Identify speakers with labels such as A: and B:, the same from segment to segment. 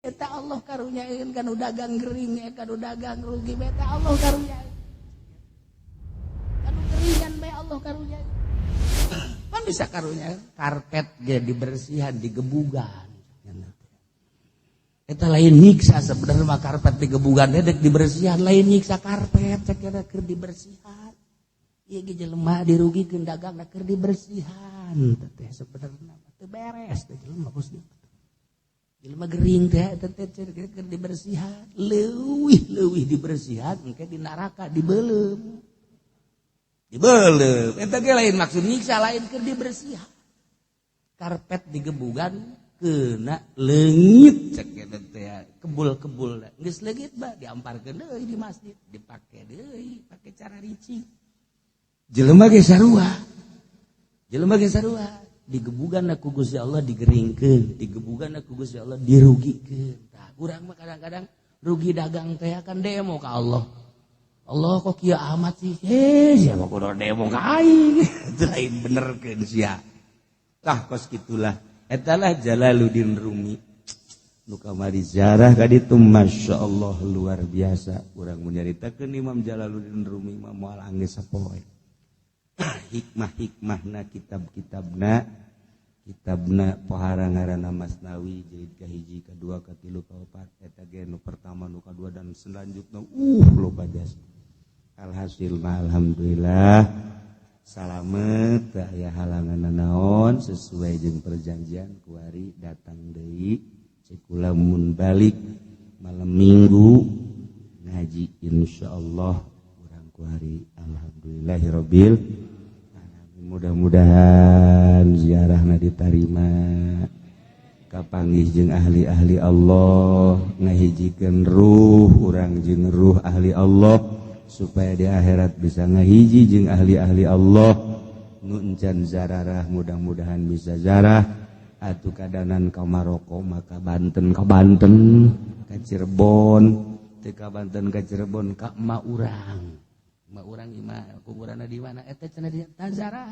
A: Eta Allah karunyaeun kanu dagang gering kanu dagang rugi beta Allah karunyaeun. Kanu geringan bae Allah karunyaeun. Pan bisa karunyaeun karpet ge dibersihan digebugan. Eta lain nyiksa sebenarnya mah karpet digebugan dek dibersihan lain nyiksa karpet cek keur dibersihan. Ieu ge jelema dirugikeun dagangna keur dibersihan teh sebenarnya teu beres teh jelema bos dieu. Jelema gering teh keur dibersihan, leuwih dibersihan engke di neraka dibeulem. Dibeulem eta ge lain maksud nyiksa lain keur dibersihan. Karpet digebugan keuna leungit cek eta teh kebul-kebul geus leungit bah diamparkeun deui di masjid dipake deui pake cara ricing. Jelema ge sarua digebugan ku Gusti Allah digeringkeun digebugan ku Gusti Allah dirugikeun. Tah urang mah kadang-kadang rugi dagang teh kan demo ka Allah. Allah kok kieu amat sih? Sia mah kudu demo ka aing. Itu lain benerkeun sia. Tah kos kitulah etalah Jalaluddin Rumi nu kamari ziarah ka ditu masyaallah luar biasa urang mun nyaritakeun Imam Jalaluddin Rumi mah moal anggeus sapoe. Hikmah-hikmahna kitab-kitabna pohara ngaranna Masnawi jilid kahiji kadua katilu kaopat eta ge nu pertama nu kadua dan selanjutna loba jasa. Alhasil mah alhamdulillah salamet teu aya halangan naon sesuai jeung perjanjian kuari datang deui cek kula mun balik malam minggu ngaji insyaallah urang kuari alhamdulillahirabbil alamin. Mudah-mudahan ziarahna ditarima kapanggih jeung ahli-ahli Allah ngahijikeun ruh urang jeung ruh ahli Allah supaya di akhirat bisa ngahiji jeung ahli-ahli Allah nu encan zararah mudah-mudahan bisa zarah atuh kadanan ka Maroko maka Banten ka Cirebon teu ka Banten ka Cirebon ka emak urang imah kuburanna di mana eta cenah di zarah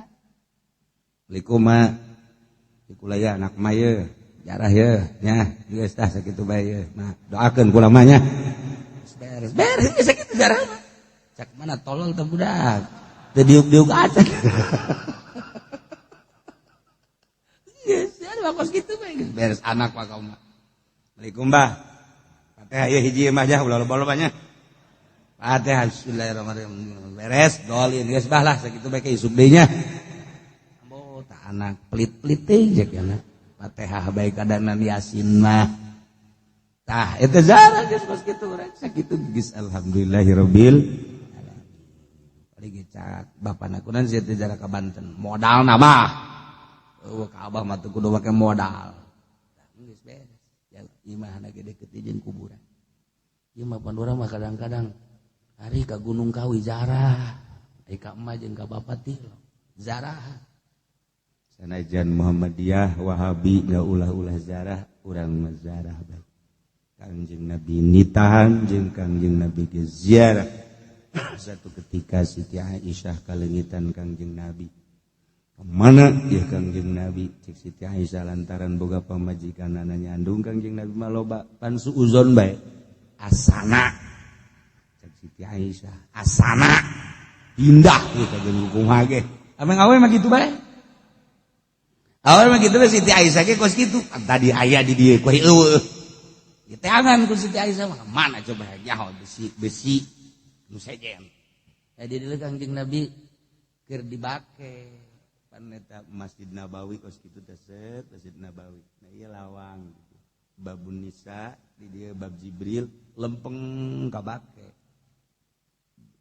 A: Assalamualaikum mak dikulaya anak mah ye jarah ye nya geus tah sakitu bae ye nah doakeun kula mah nya beres geus sakitu zarah mah cak mana tolol teh budak teu diuk-diuk acak geus ya kos kitu bae geus beres anak mah kaum. Assalamualaikum Mbah Fatihah ieu hiji mah jah ulah-ulah nya Fatihah bismillahirrahmanirrahim beres dolin geus bah lah sakitu bae ke isuk deui nya ambo tah anak pelit-pelit teh jeung anak Fatihah bae kadana Yasin mah tah eta zarah geus kos kitu urang sakitu geus alhamdulillahirabbil cak bapana kunaon sia teh jarak ka Banten modalna mah ka abah mah teu kudu make modal geus beres ya imahna ge deukeut jeung kuburan ieu mah pan urang mah kadang-kadang hari ka Gunung Kawi zarah ari ka emak jeung ka bapa teh zarah sanajan Muhammadiyah Wahabi enggak ulah-ulah zarah urang mah zarah bae Kangjeng Nabi nitahan jeung Kangjeng Nabi ge ziarah. Satu ketika Siti Aisyah kalengitan Kangjeng Nabi kemana ya Kangjeng Nabi cek Siti Aisyah lantaran boga pamajikan ananya andung Kangjeng Nabi maloba pan suuzon bae asana cek Siti Aisyah asana pindah ieu ka jeung ge ameng awe mah kitu bae awe mah kitu bae Siti Aisyah ge kos kitu tadi aya di dieu ku eueuh ieu teh angan ku Siti Aisyah mah mana coba nyaho besi nu sejen. Jadi dulu Kangjeng Nabi keur dibake pan eta Masjid Nabawi kos kitu teh set Masjid Nabawi. Nah ieu lawang gitu. Babun Nisa di dieu bab Jibril lempeng kabake.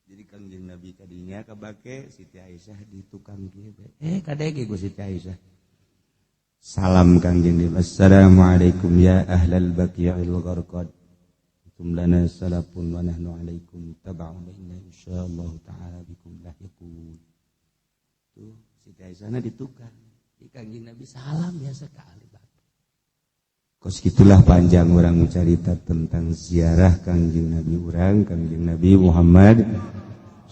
A: Jadi Kangjeng Nabi kadinya kabake Siti Aisyah di tukang kieu bae. Kadege ku Siti Aisyah. Salam Kangjeng Nabi. Assalamualaikum ya ahlal baqi'il gharqad. Lana salapun wa nahnu alaikum taba'un inna insyaallah ta'ala bikum lahiqun. Tuh Siti Aisyah ditukang di Kangjeng Nabi salam biasa kali bapak. Kos gitulah panjang orang mencerita tentang ziarah Kangjeng Nabi urang Kangjeng Nabi Muhammad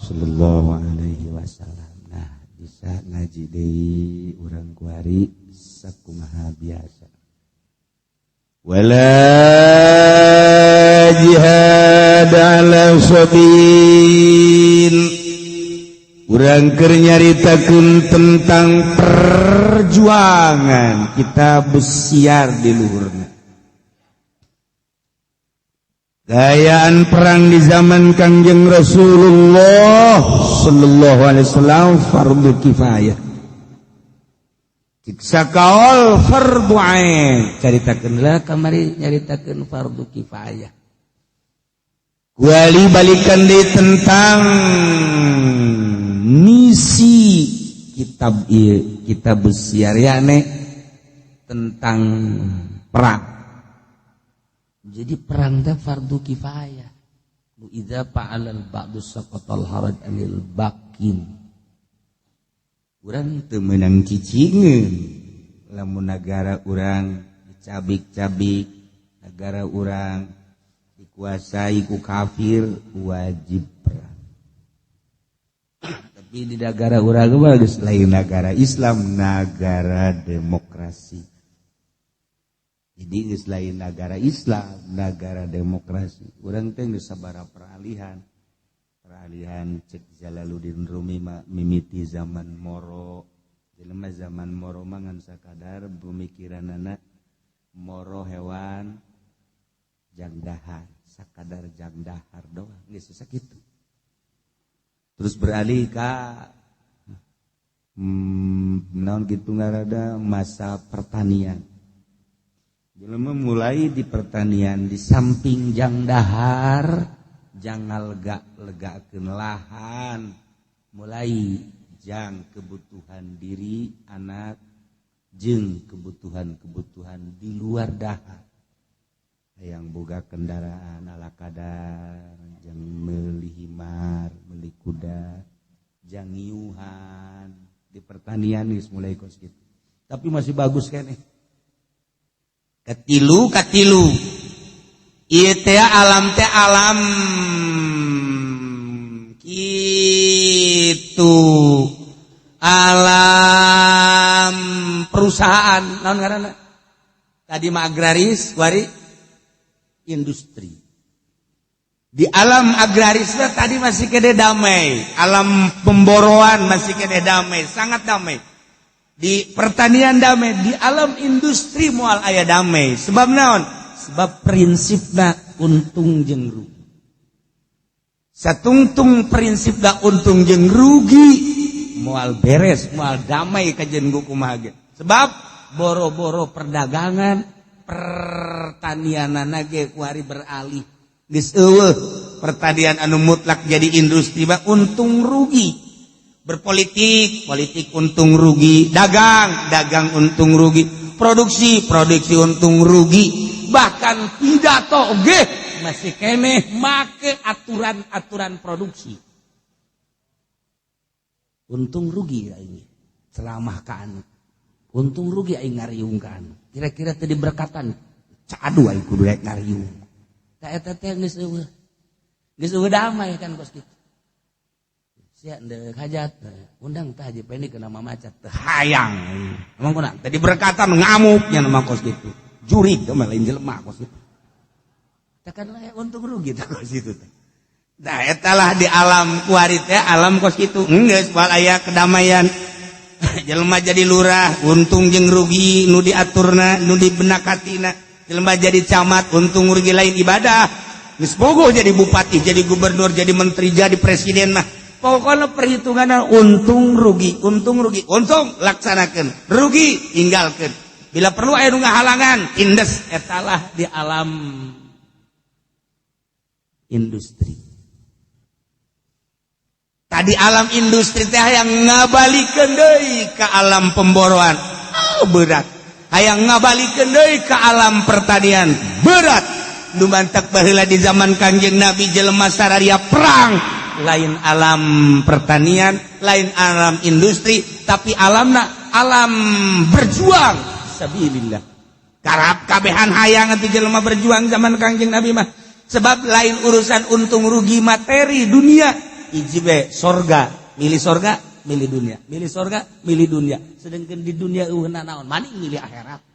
A: sallallahu alaihi wasallam. Nah bisa ngaji deui urang kuari sakumaha biasa. Wala ala sabin urang keur nyaritakeun tentang perjuangan kita besiar di luhurna. Gayaan perang di zaman Kangjeng Rasulullah sallallahu alaihi wasallam fardu kifayah. Siksa kaol fardu ain. Caritakeunlah kamari nyaritakeun fardu kifayah. Kuali balikan deui tentang misi kitab ieu, kitab besiar yane tentang perang. Jadi perang teh fardu kifayah. Bu idza fa'alal ba'du saqatal haraj anil bakin. Urang teu meunang cicingeun lamun nagara urang dicabik-cabik, negara urang dikuasai ku kafir wajib perang. Tapi di negara urang mah geus lain negara Islam, negara demokrasi. Jadi geus lain negara Islam, negara demokrasi. Urang teh geus sabaraha peralihan cek Jalaluddin Rumi mimiti zaman Moro. Jelema zaman Moro mah ngan sakadar pemikiranana moro hewan jang dahar, sakadar jang dahar doang, geus sakitu. Terus beralih ka naon kitu ngarada masa pertanian. Jelema mulai di pertanian di samping jang dahar, jang lega-legakeun lahan, mulai jang kebutuhan diri anak jeung kebutuhan di luar dahar. Hayang boga kendaraan ala kadar, jang meuli himar, meuli kuda, jang ngiuhan. Di pertanian geus mulai kos kitu. Tapi masih bagus keneh. Katilu ieu teh alam kitu alam perusahaan naon ngaranna tadi mah agraris wari industri. Di alam agraris tadi masih kede damai, alam pemboroan masih kede damai, sangat damai. Di pertanian damai, di alam industri moal aya damai. Sebab naon? Sebab prinsipna untung jeung rugi. Satungtung prinsipna untung jeung rugi moal beres, moal damai kajen kumaha ge. Sebab boro-boro perdagangan, pertanianana ge ku hari beralih. Geus eueuh pertanian anu mutlak jadi industri mah untung rugi. Berpolitik, politik untung rugi, dagang untung rugi, produksi untung rugi, bahkan pidato oge masih keneh make aturan produksi. Untung rugi ya ini, ceramah ka anu. Untung rugi aing ngariung ka anu. Kira-kira teu diberkatan, cadu aing kudu rek ngariung. Ka eta teh geus eueuh. Geus eueuh damai kan kos kitu. Sia ndek hajat undang tah haji pendek ke nama macat teu hayang emang kuna tadi berkatan ngamuk nya nama kos kitu jurig mah lain jelema kos kitu tekan layak untung rugi teh kos kitu teh da eta lah di alam kuari teh alam kos kitu geus bae aya kedamaian jelema jadi lurah untung jeung rugi nu diaturna nu dibenakatina jelema jadi camat untung rugi lain ibadah geus bogo jadi bupati jadi gubernur jadi menteri jadi presiden mah pokoknya perhitungan untung rugi, untung laksanakan, rugi tinggalkan. Bila perlu aya nu ngahalangan, indes etalah di alam industri. Tadi alam industri teh hayang ngabalikeun deui ka alam pemboroan. Berat. Hayang ngabalikeun deui ka alam pertanian. Berat. Nu mantak baheula di zaman Kangjeng Nabi jelema sararia perang. Lain alam pertanian, lain alam industri, tapi alamna alam berjuang sabilillah. Karab kabehan hayang atuh jelema berjuang zaman Kangjeng Nabi mah. Sebab lain urusan untung rugi materi dunia, hiji bae sorga, milih sorga, milih dunia. Milih sorga, milih dunia. Sedangkan di dunia eueuna naon? Maning milih akhirat.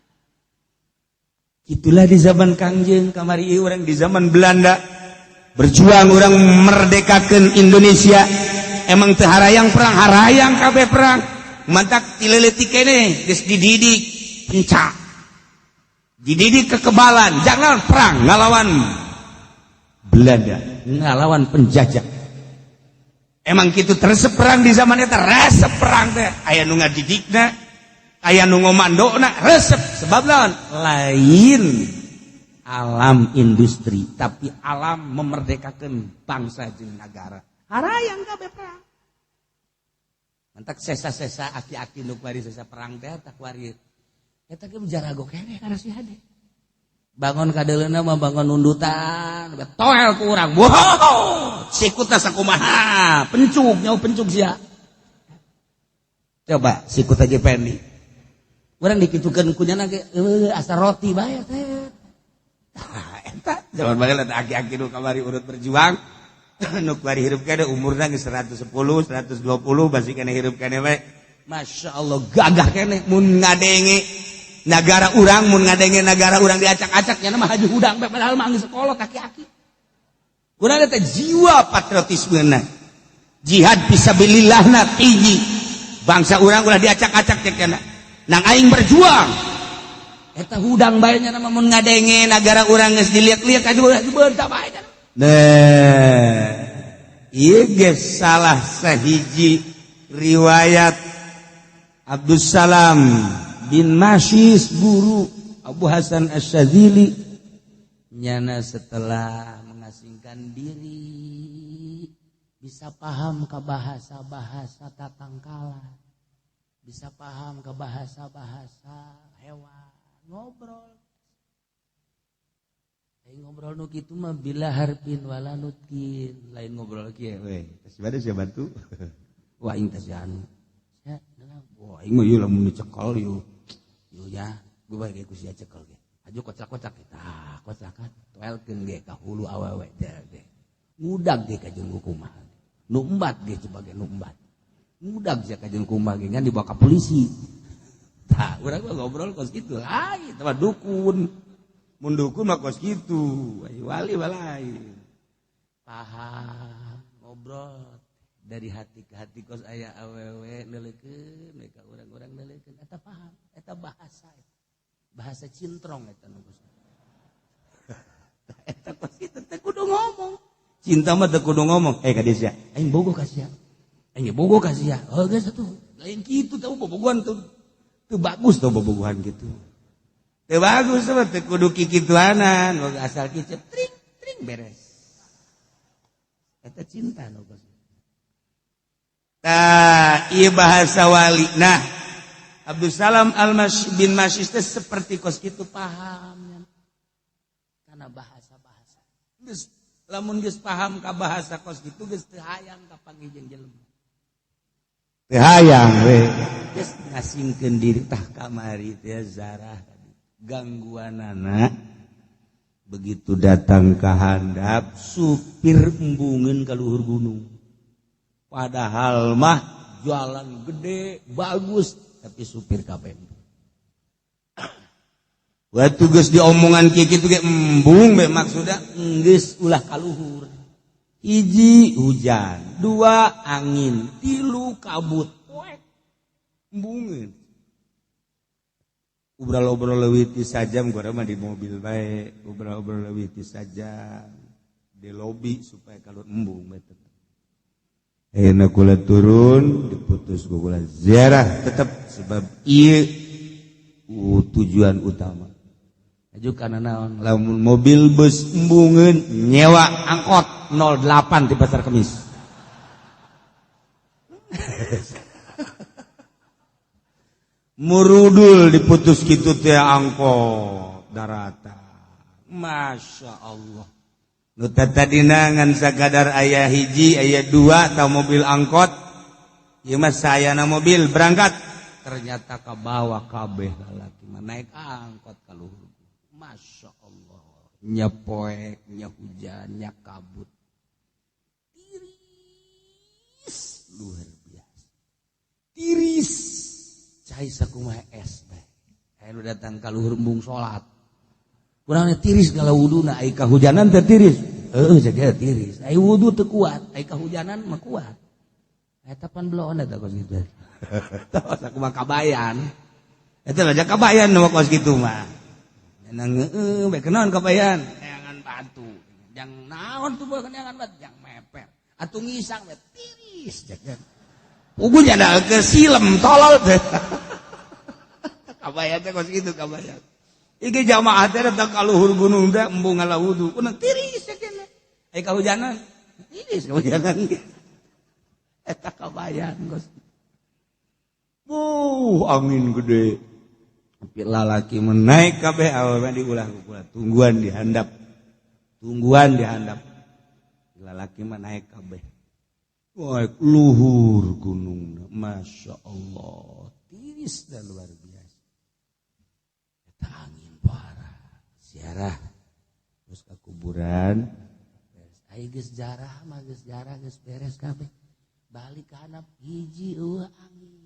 A: Itulah di zaman Kangjeng kamari urang di zaman Belanda. berjuang orang merdekakan Indonesia. Emang teu harayang perang, harayang kabeh perang. Mantak tileletik kene geus dididik pencak. Dididik kekebalan, jangan perang ngalawan Belanda, ngalawan penjajah. Emang kitu teresep perang di zaman eta, resep perang teh. Aya nu ngadidikna, aya nu ngomandona, resep. Sebab naon? Lain alam industri, tapi alam memerdekakan bangsa jeung negara. Harayang kabeh perang. Mantak sesa-sesa aki-aki nu kuari sesa perang teh tak kuari. Eta ge jarago keneh kana si hade. Bangun kadeleuna mah bangun nundutan, toel ku urang. Wow, sikutna sakumaha? Pencuk, nyawa pencuk sia. Coba sikut aja pendi. Urang dikitukeun ku nyana ge asa roti bae teh. Eta zaman baheula aki-aki nu kamari urut berjuang. Nu kuari hirup kene umurna geus 110, 120 basi kene hirup kene we. Masyaallah gagah kene mun ngadenge negara urang, mun ngadenge negara urang diacak-acak nya mah haji hudang bae padahal mah geus sekolot aki-aki. Urang teh jiwa patriotismeuna. Jihad fisabilillahna tinggi. Bangsa urang ulah diacak-acak cek cenah. Nang aing berjuang. Eta hudang bae nya mah mun ngadenge negara urang geus dilihat-lihat ka ulah beunta bae. Nah, ieu geus salah sahiji riwayat Abdus Salam bin Mashis guru Abu Hasan Asy-Syadzili nyana setelah mengasingkan diri bisa paham ke bahasa-bahasa tatangkala, bisa paham ke bahasa-bahasa hewan, ngobrol. Ngobrol nu kitu mah bila harpin wala nutkin, lain ngobrol kieu we. Tos bade sia bantu. Wah ing teh anu. Ya, wah ing mah ieu lamun dicekel ieu. Ieu nya, gue bae ku sia cekel ge. Aju kocak-kocak tah, kocakan toelkeun ge ka hulu awewe ge. Mudag ge ka jeung kumaha. Nu embat ge coba ge nu embat. Mudag sia ka jeung kumaha ge ngan dibawa ka polisi. Tah, urang mah ngobrol kos kitu lain, tah dukun. Mun dukun mah kos kitu, wali lain. Paham, ngobrol dari hati ke hati kos aya awewe neuleukeun, ka urang-urang neuleukeun, eta paham, eta bahasa. Bahasa cintrong eta nu kos. Eta kos kitu teh kudu ngomong. Cinta mah teh kudu ngomong. Ka dieu sia, aing bogoh ka sia. Aing bogoh ka sia. Oh geus atuh. Lain kitu teh bobogohan tuh. Teu bagus tuh bobogohan kitu. Teu bagus mah teu kudu kikituanan, asal kicep tring tring beres. Eta cinta nu kos. Tah, ieu bahasa wali. Nah, Abdul Salam bin Mashis teh seperti kos kitu paham. Kana bahasa-bahasa. Geus lamun geus paham ka bahasa kos kitu geus teu hayang ka pangijeng jelema. Teu hayang we. Geus ngasingkeun diri tah kamari teh zarah. Gangguanana begitu datang ke handap supir embungin ke luhur gunung, padahal mah jalan gede bagus tapi supir kabeh waktu geus diomongan kitu ge embung be maksudna geus ulah ka luhur. Hiji hujan, dua angin, tilu kabut poek embungin. Obrol-obrol leuwih ti sajam gua mah di mobil bae, obrol-obrol leuwih ti sajam di lobi supaya kalau embung betul. Enak kula turun diputus kula ziarah tetap sebab ieu tujuan utama. Aju kana naon? Lamun mobil bus embungeun nyewa angkot 08 di Pasar Kemis. Murudul diputus kitu teh angkot daratan. Masya Allah. Nu tadina ngan sakadar aya hiji, aya dua atau mobil angkot. Ieu mah sayana mobil berangkat. Ternyata ka bawah kabeh lalaki mah naik angkot ka luhur. Masya Allah. Nya poek, nya hujan, nya kabut. Tiris luar biasa. Tiris. Cai sakumaha es teh. Anu datang ka luhur embung salat. Urang tiris kalau wuduna ai kahujanan teh tiris. Jadi tiris. Ai wudu teu kuat, ai kahujanan mah kuat. Eta pan belon eta kos kitu. Tos aku mah kabayan. Eta aja kabayan mah kos kitu mah. Nang bae kenaon kabayan? Neangan batu. Jang naon tuh bae neangan batu, jang meper. Atuh ngisang we tiris jagan. Ugunya ada ke silem tolol teh. Kabayan teh kos kitu kabayan. Iki jamaah teh datang ka luhur gunung teh embung ngala wudu. Kunaon tiris jagan. Ai kahujanan. Tiris kahujanan. Eta kabayan kos. Angin gede. Tapi lalaki menaik kabeh awewe diulah kula. Tungguan dihandap. Lalaki mah naik kabeh. Wah, luhur gunung. Masya Allah. Tiris dan luar biasa. Eta angin parah. Ziarah. Terus ke kuburan. Ayo geus jarah mah geus jarah geus beres kabeh. Balik ka handap hiji eueuh angin.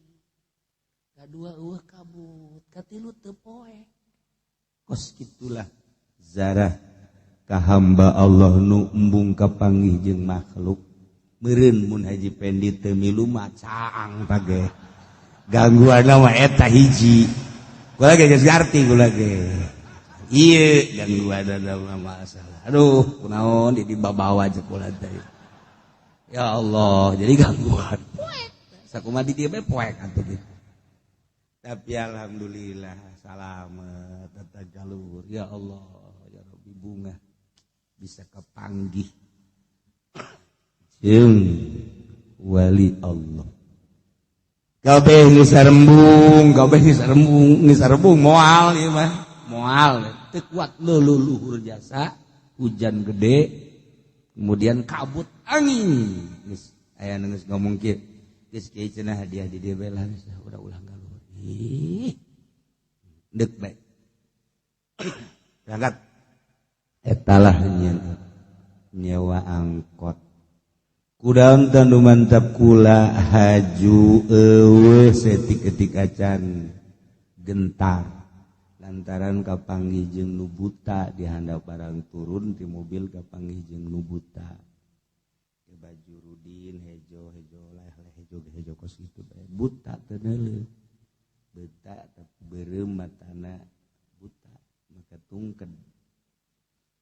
A: Kadua eueuh kabut, katilu teu poe. Kos kitulah zarah ka hamba Allah nu embung kapanggih jeung makhluk. Meureun mun Haji Pendi teu milu mah caang tage. Gangguanna mah eta hiji. Kula ge geus ngarti kula ge. Ieu gangguanna mah masalah. Aduh, kunaon di babawa jeung kula teh. Ya Allah, jadi gangguan. Poek. Sakumaha di dieu bae poek atuh gitu. Tapi alhamdulillah salamet tata jalur. Ya Allah, ya Rabbi bunga bisa kepanggih jeung wali Allah. Kabeh geus sarembung moal ieu mah. Moal teu kuat leuluhur jasa, hujan gede, kemudian kabut angin. Geus aya nu geus ngomong kieu. Geus kieu cenah hadiah di dieu bae lah udah ulang galur. Dek baik. Berangkat. Etalah nyewa angkot. Kudaon teu mantap kula haju eueuh setik-etik acan gentar. Lantaran kapanggih jeung nu buta di handap barang turun ti mobil kapanggih jeung nu buta. Ke baju rudin hejo kos kitu bae. Buta teu neuleuh. Buta tapi beureum matana buta maka tungked.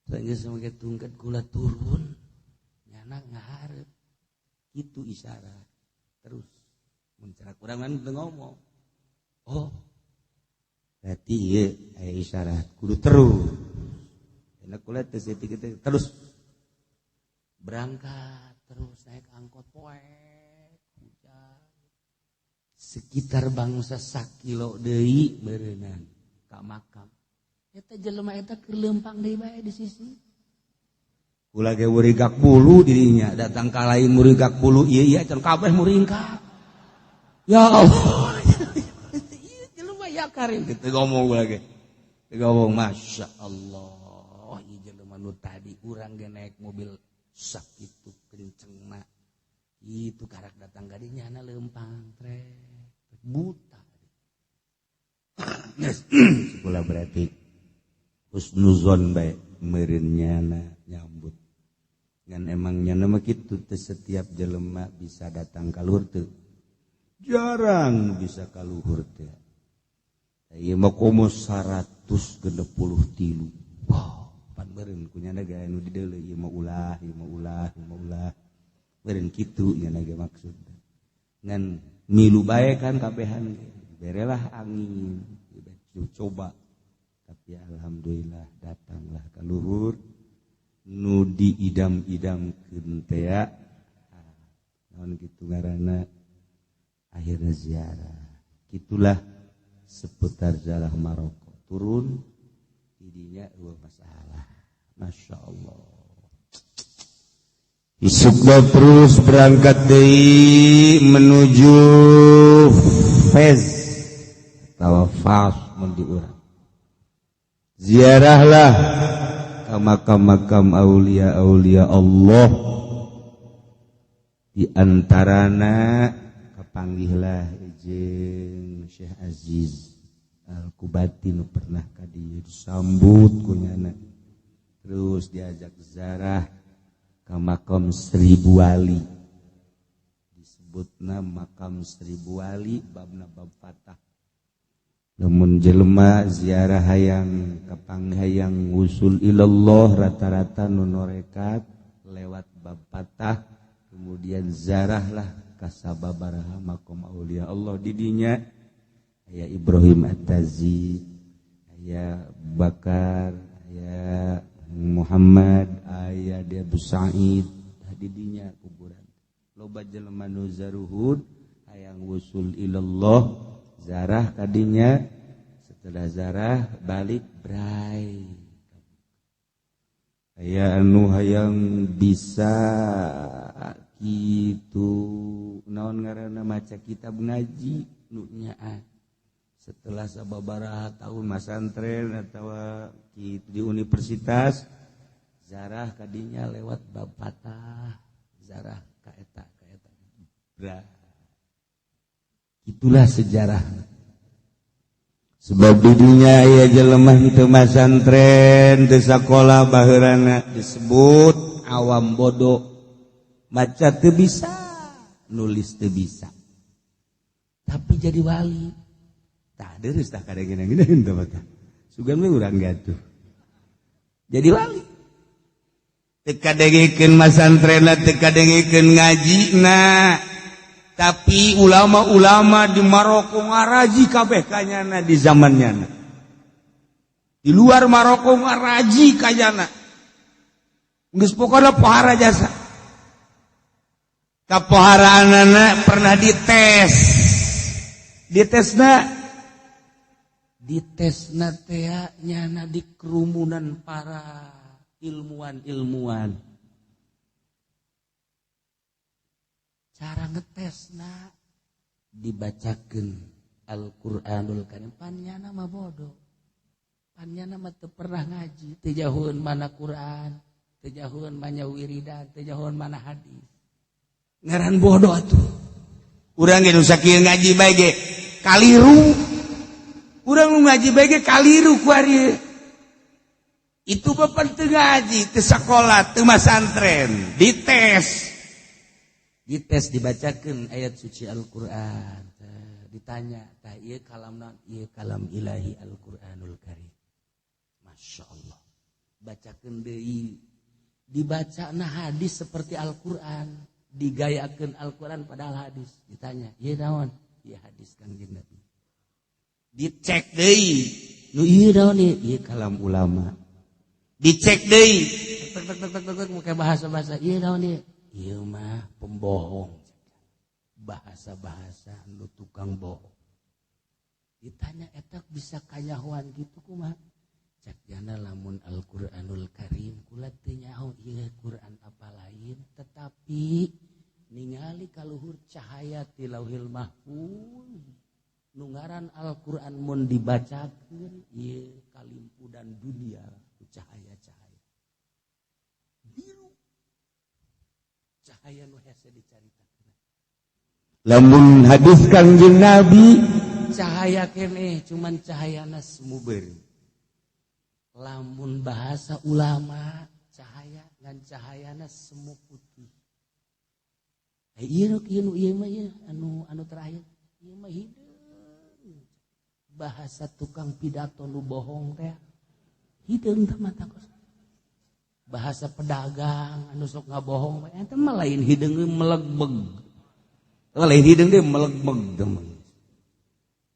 A: Saenggeus make tungked kula turun nyana ngahareup. Itu isyarat. Terus mun cara urang mah teu ngomong. Oh. Berarti ieu aya isyarat kudu terus. Enak kula teh setik-setik terus berangkat terus naik angkot poek. Sekitar bangsa sakilo deui beureunan ka makam. Eta jelema eta keur leumpang deui bae di sisi. Kula ge murigak bulu dirinya, datang ka lain murigak bulu ieu can kabeh muringkak. Ya Allah. Ieu jelema ya karim kitu ngomong kula ge. Ngomong masya Allah. Ieu jelema nu tadi urang ge naik mobil sak kitu kencengna. Itu karak datang gadinya na leumpang trek. Buta. Sekolah berarti husnuzon bae meureun nyana nyambut. Ngan emang nyana mah kitu teh setiap jelema bisa datang ka luhur teu. Jarang bisa ka luhur teh. Ieu mah komo 163. Wow, pan meureun ku nyana gaya nu di deuleu ieu mah ulah. Meureun kitu nyana ge maksudna. Ngan milu bae kan kabehan berelah angin coba tapi alhamdulillah datanglah ka luhur nu diidam-idamkeun teh naon kitu ngaranna akhirna ziarah kitulah seputar Jalah Maroko turun didinya eueuh masalah masyaallah. Isukna terus berangkat deui menuju Fez atawa Fas mun di urang. Ziarahlah ka makam-makam aulia-aulia Allah. Di antarana kapanggihlah jeung Syekh Aziz Al-Kubati nu pernah ka dieu disambut ku nyana. Terus diajak ziarah ka makam 1000 wali. Disebutna makam 1000 wali babna bab fatah. Lamun jelema ziarah hayang kapanghayang usul ilallah rata-rata nu norekat lewat bab fatah, kemudian ziarahlah ka sababaraha makom aulia Allah di dinya aya Ibrahim At-Tazi, aya Bakar, aya Muhammad, aya di Abu Sa'id, di dinya kuburan. Loba jelema nu zaruhud hayang usul ilallah zarah kadinya, setelah zarah balik bray. Aya anu hayang bisa kitu naon ngaranna maca kitab ngaji nu nyaah. Setelah sababaraha tahun masantren atawa kitu di universitas zarah kadinya lewat bab fatah, zarah ka eta bray. Itulah sejarah. Sebab didinya aya jelema henteu masantren, teu sakola baheurana disebut awam bodoh. Maca teu bisa, nulis teu bisa. Tapi jadi wali. Tah deureuss tah kadang-kadang henteu mah. Sugan we urang gatuh. Jadi wali. Teu kadengikeun masantrenna, teu kadengikeun ngajina. Tapi ulama-ulama di Maroko ngaraji kabeh kanyana di zamannya. Di luar Maroko ngaraji kayana. Geus pokona pohara jasa. Kapoharaanana pernah dites. Ditesna teh nyana di kerumunan para ilmuwan-ilmuwan. Cara ngetesna dibacakeun Al-Qur'anul Karim. Pannyana mah bodoh. Pannyana mah teu pernah ngaji, teu jahoeun mana Qur'an, teu jahoeun mana wiridan, teu jahoeun mana hadis. Ngaran bodoh atuh. Urang ge nu sakieu ngaji bae ge kaliru. Urang nu ngaji bae ge kaliru ku ari. Itu mah teu ngaji, teu sakola, teu masantren, dites. Dites dibacakan ayat suci Al-Quran. Ditanya, tah ieu kalam naon? Ieu kalam ilahi Al-Quranul Karim. Masya Allah. Bacakan deui. Dibacana hadis seperti Al-Quran. Digayakeun Al-Quran padahal hadis. Ditanya, ieu naon? Ieu hadis Kangjeng Nabi. Dicek deui. Nu ieu naon ieu? Ieu kalam ulama. Dicek deui. Tek make bahasa-bahasa. Ieu naon ieu? Ieu mah pembohong. Bahasa-bahasa nu tukang bohong. Ditanya eta bisa kanyahoan gitu kumaha? Cak jana lamun Al-Qur'anul Karim kula teu nyaho ieu Qur'an apa lain, tetapi ningali kaluhur cahaya ti Lauhil Mahfuz. Nu ngaran Al-Qur'an mun dibacakeun ieu kalimpudan dunia ku cahaya-cahaya. Biru cahaya nu hese dicaritakeun. Lamun hadis Kangjeng Nabi cahaya keneh cuman cahayana semu beureum. Lamun bahasa ulama cahaya ngan cahayana semu putih. Ieu mah ieu anu terakhir. Ieu mah hideung. Bahasa tukang pidato nu bohong teh. Hideung teh mata kos. Bahasa pedagang anu sok ngabohong eta mah lain hideung melegbeg. Lain hideung teh melegbeg teman.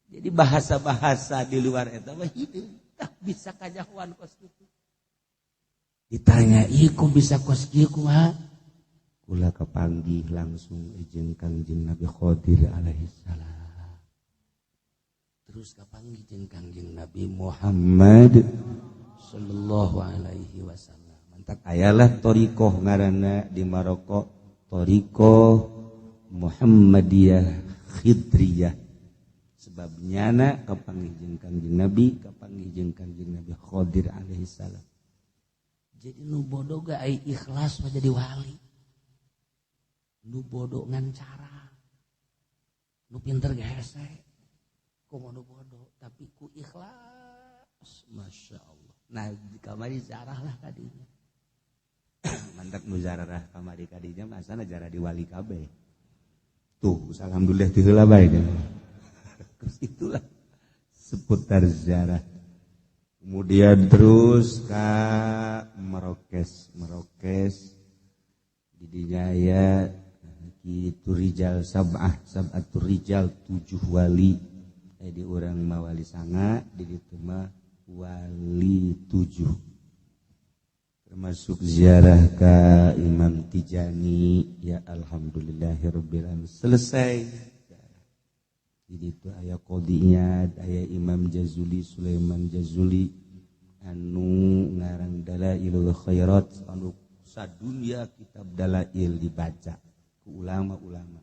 A: Jadi bahasa-bahasa di luar eta mah hideung tah bisa kajahuan kos kitu. Ditanya, "Ieu kok bisa kos kieu kumaha?" Kula kapanggih langsung jeung Kangjeng Nabi Khidir alaihi salam. Terus kapanggih jeung Kangjeng Nabi Muhammad sallallahu alaihi wasallam. Tak ayalah torikoh ngaranna di Maroko, torikoh Muhammadiyah Khidriyah. Sebab nyana kapanggih jeung Kangjeng Nabi, kapanggih jeung Kangjeng Nabi Khidir alaihi salam. Jadi nu bodoh ga ai ikhlas mah jadi wali. Nu bodoh ngan cara. Nu pinter ge hese. Kumaha nu bodoh tapi ku ikhlas. Masya Allah. Nah, di kamari zarah lah kadinya. Mantap mantak nu zarah kamari kadinya masana jarah di wali kabeh. Tuh, alhamdulillah teu heula bae. Itulah seputar ziarah. Kemudian terus ka Merokes di dinya aya kitu rijal sab'atur rijal 7 wali. Di urang mah wali sanga, di ditu mah wali 7. Termasuk ziarah ka Imam Tijani, ya alhamdulillahirabbil alamin. Selesai. Di ditu aya qodinya, aya Imam Jazuli Sulaiman Jazuli anu ngarang Dalailul Khairat, anu sadunya kitab dalail dibaca ku ulama-ulama.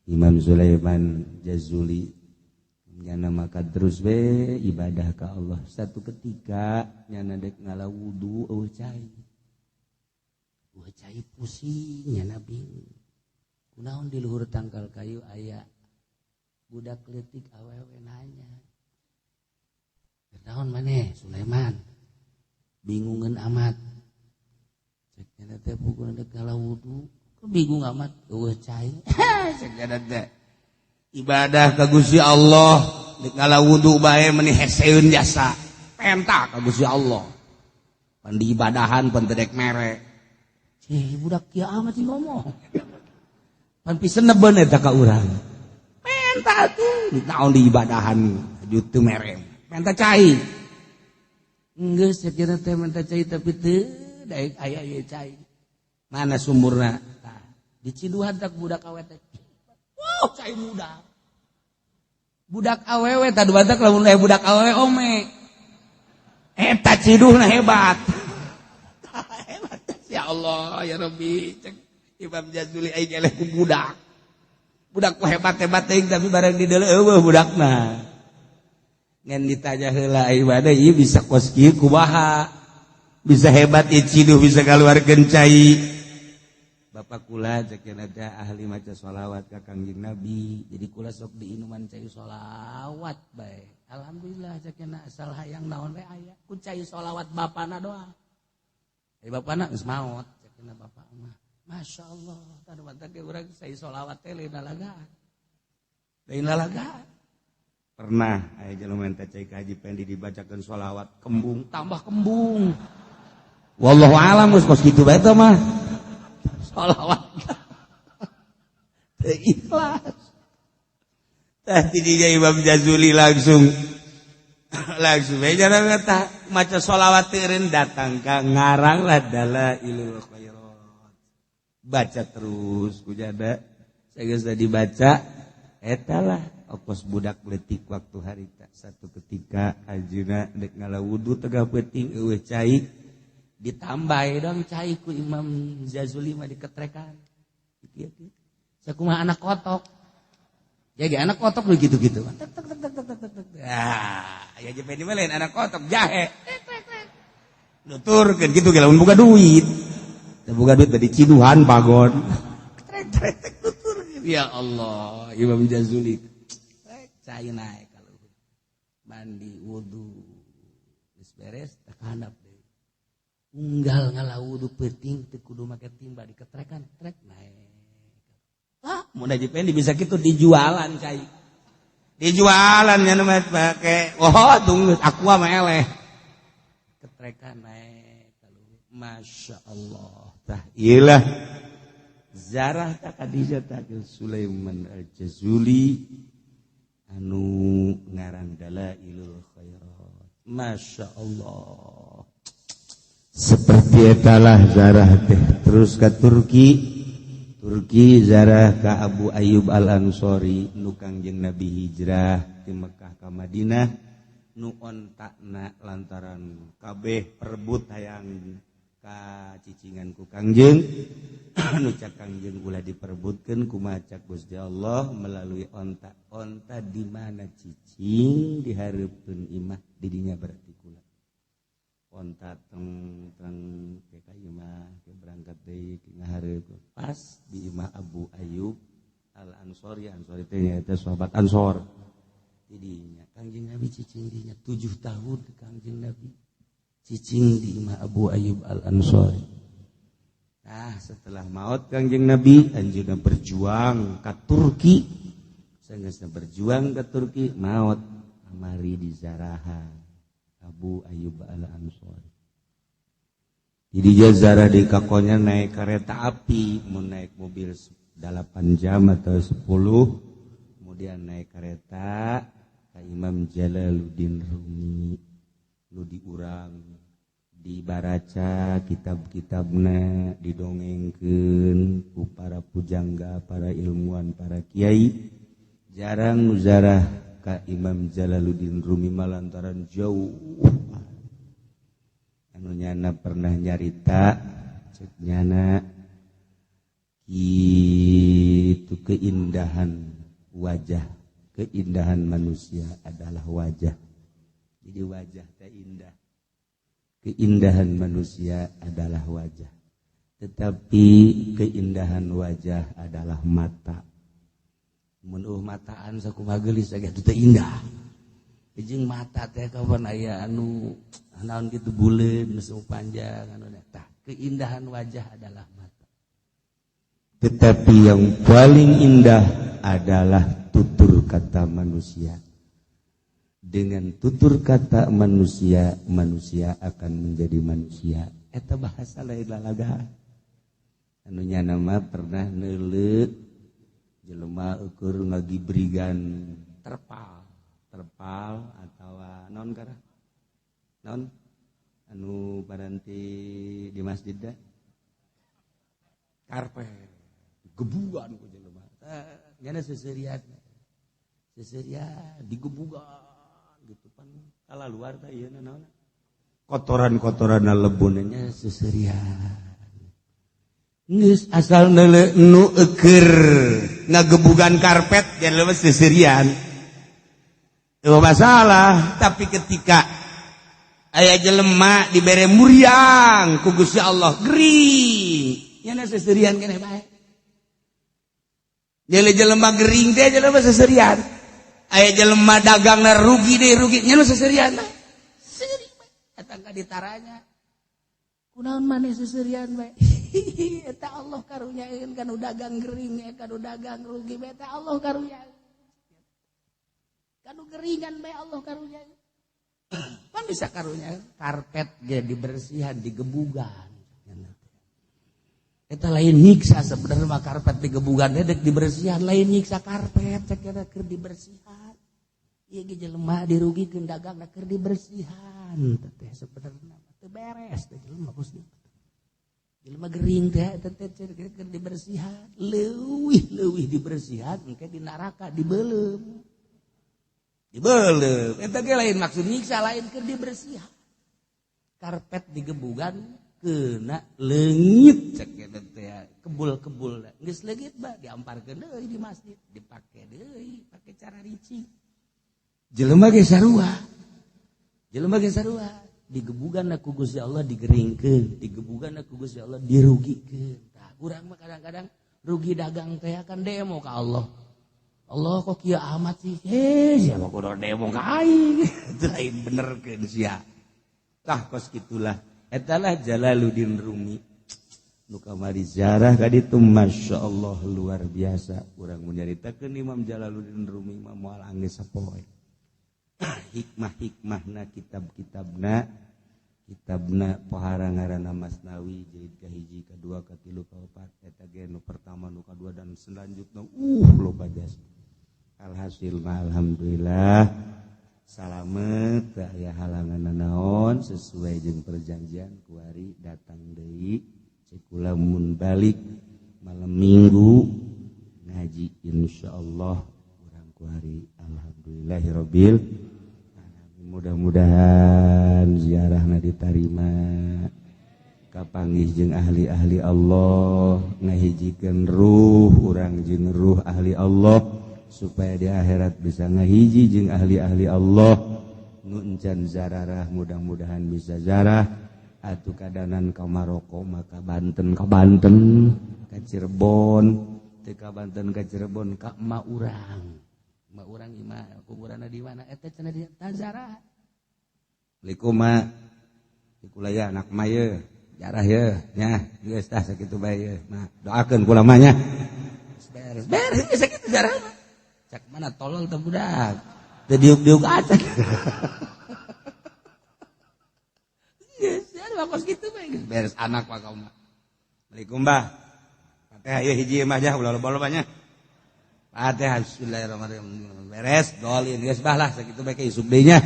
A: Imam Sulaiman Jazuli nyana maka terus we ibadah ka Allah. Satu ketika nyana dek ngala wudu eueuh cai pusing nyana bingung. Kunaon di luhur tangkal kayu aya budak leutik awewe nanya. Naon maneh Sulaiman? Bingungeun amat. Cek nyana teh pukul dek ngala wudu. Bingung amat, cai. Ibadah ka Gusti Allah, dik ngala wudu bae meuni heseun jasa. Penta ka Gusti Allah. Pan di ibadahan pan tedek mere. Budak kieu amat sih ngomong. Pan pisen nebeun eta ka urang. Penta tuh, naon di ibadahan jutu mere. Penta cai. Geus sakira teh menta cai tapi teu daek aya ieu cai. Mana sumurna? Di Ciduhan tak budak awet. Wow, cai muda. Budak awewe tadi batak lamun budak awewe ome. Eta Ciduhna hebat. Hebat. Ya Allah, ya Rabbi, cek Imam Jazuli aing eleh ku budak. Budak ku hebat-hebat teuing tapi bareng di deuleu eueuh budakna. Ngan ditanya heula ibadah ieu bisa kos kieu kumaha? Bisa hebat ieu Ciduh bisa kaluarkeun cai. Bapak kula cek ada ahli maca sholawat ka Kangjeng Nabi. Jadi kula sok diinuman cai sholawat bae. Alhamdulillah cek asal hayang naon bae aya. Ku cai sholawat bapana doang. Bapana geus maot cek bapak mah. Masyaallah, tadi mantak ge urang cai sholawat teh lain lalagaan. Lain lalagaan. Pernah aya jelema teh cai ka Haji Pendi dibacakeun sholawat kembung tambah kembung. Wallahu a'lam geus kos kitu bae teh mah. Sholawat ikhlas. Tadi dia Imam Jazuli langsung aja ngata maca sholawat teureun datang ka ngarang lah Dalailul Khairat. Baca terus kujada sageus dibaca eta lah opos budak leutik waktu harita. Satu ketika ajeuna dek ngala wudu tengah peuting eueuh cai ditambah dong cai ku Imam Jazuli mah diketrekan. Gitu. Sakumaha anak kotok. Jadi anak kotok begitu gitu. Ah, ya jadi mah lain anak kotok jahe. Nuturkeun gitu ge lamun boga duit. Da boga duit dari Ciduhan pagon. Trek nuturkeun. Ya Allah, Imam Jazuli. Cai naik kalau mandi wudu. Geus beres tak handap. Unggal ngalawudu peuting teu kudu make timba diketrekan trek naik. Mun Haji Pendi bisa kitu dijualan cai. Dijualan nya mah pake tunggu aqua mah eleh. Ketrekan naik kalau masyaallah. Tah ieulah zarah ta Khadijah ta Sulaiman Al-Jazuli anu ngarang Dalailul Khairat. Masyaallah. Seperti etalah zarah teh. Terus ke Turki zarah ka Abu Ayyub Al-Ansori nu Kangjeng Nabi hijrah ti Mekah ka Madinah nu ontakna lantaran kabeh perebut hayang ka cicingan ku Kangjeng nu cak Kangjeng ulah diperebutkeun kumaha cak Gusti Allah melalui onta di mana cicing dihareupeun imah di dinya berarti kula onta teng kayak mah ke berangkat deui ngahareup pas di imah Abu Ayyub Al-Ansori teh nyaeta sahabat Ansor. Jadi Kangjeng Nabi cicing dinya 7 tahun Kangjeng Nabi cicing di imah Abu Ayyub Al-Ansori. Setelah maut Kangjeng Nabi anjeunna berjuang ka Turki. Saenggeusna berjuang ke Turki maut amari di Zaraha Abu Ayyub Al-Ansari. Jadi Zarah di kakonya naik kereta api, mau naik mobil 8 jam atau 10, kemudian naik kereta ka Imam Jalaluddin Rumi, lu diurang, dibaraca kitab-kitabna, didongengkeun ku para pujangga, para ilmuwan, para kiai. Jarang Zarah ka Imam Jalaluddin Rumi malantaran jauh. Anu nyana pernah nyarita cek nyana itu keindahan wajah, keindahan manusia adalah wajah. Jadi wajah teh indah. Keindahan manusia adalah wajah. Tetapi keindahan wajah adalah mata. Mun mataan sakumaha geulis saged teh indah. Jeung mata teh kapan aya anu naon kitu buleun nu panjang anu tah keindahan wajah adalah mata. Tetapi yang paling indah adalah tutur kata manusia. Dengan tutur kata manusia, manusia akan menjadi manusia. Eta bahasa lain lalaga. Anu nyana mah pernah neuleuh jelema ukur ngagibrigan terpal atau naon kara naon anu paranti di masjid dah karpet gebugan ku jelema nyana seserian digebugan gitu pan kala luar teh ieu naon kotoran-kotoranna lebunnya seserian geus asal neuleuh nu eukeur ngagebugan karpet jelema seserian. Itu masalah, tapi ketika aya jelema dibere muriang ku Gusti Allah gering, nya seserian keneh bae. Jelema gering teh jelema seserian. Aya jelema dagangna rugi nya seserian bae. Seri bae. Eta ka ditaranya. Kunaon maneh seserian bae? Eta Allah karunyaeun kanu dagang gering, kanu dagang rugi bae eta Allah karunyaeun. Kanu geringan bae Allah karunya. Pan bisa karunya karpet ge dibersihan digebugan. Eta lain nyiksa sebenarnya mah karpet digebugan dek dibersihan lain nyiksa karpet cek keur dibersihan. Ieu ge jelema dirugikeun dagangna keur dibersihan teh sebenarnya teu beres teh jelema Gusti. Jelema gering teh eta teh keur dibersihan, leuwih dibersihan engke di neraka dibeuleum. Dibeuleum eta ge lain maksud nyiksa lain keur dibersihan. Karpet digebugan keuna leungit cek eta teh kebul-kebul geus leungit bah diamparkeun deui di masjid dipake deui pake cara ricik. Jelema ge sarua digebugan ku Gusti Allah digeringkeun digebugan ku Gusti Allah dirugikeun. Tah urang mah kadang-kadang rugi dagang teh kan demo ka Allah. Allah kok kieu amat sih? Siapa kudu demo ka aing. Itu lain benerkeun sia. Tah kos kitulah. Eta lah Jalaluddin Rumi. Nu kamari ziarah ka ditu masyaallah luar biasa. Urang mun nyaritakeun Imam Jalaluddin Rumi mah moal anggeus sapoe. Hikmah-hikmahna kitabna pohara ngaranna Masnawi jilid kahiji kadua katilu kaopat eta ge nu pertama nu kadua dan selanjutna loba jasa. Alhasil alhamdulillah salamet teu aya halangan naon sesuai jeung perjanjian kuari datang deui cek kula mun balik malam Minggu ngaji insyaallah urang kuari alhamdulillahirabbil alamin. Mudah-mudahan ziarahna ditarima kapanggih jeung ahli-ahli Allah ngahijikeun ruh urang jeung ruh ahli Allah supaya di akhirat bisa ngahiji jeung ahli-ahli Allah nu encan zararah mudah-mudahan bisa zarah atuh kadanan ka Maroko maka Banten ka Cirebon teu ka Banten ka Cirebon ka emak urang imah kuburanna di mana eta cenah di zarah likuma dikulaya anak maya jarah ya geus tah sakitu bae ye. Nah doakeun ku lamanya beres sakitu jarah cak mana tolol teh budak teu diuk-diuk acan geus jarah kos kitu bae geus beres anak mah kaum Assalamualaikum Mbah Fatihah ieu hiji mah jah ulah-ulah nya Fatihah bismillahirrahmanirrahim beres dolin geus bah lah sakitu bae ke isuk deui nya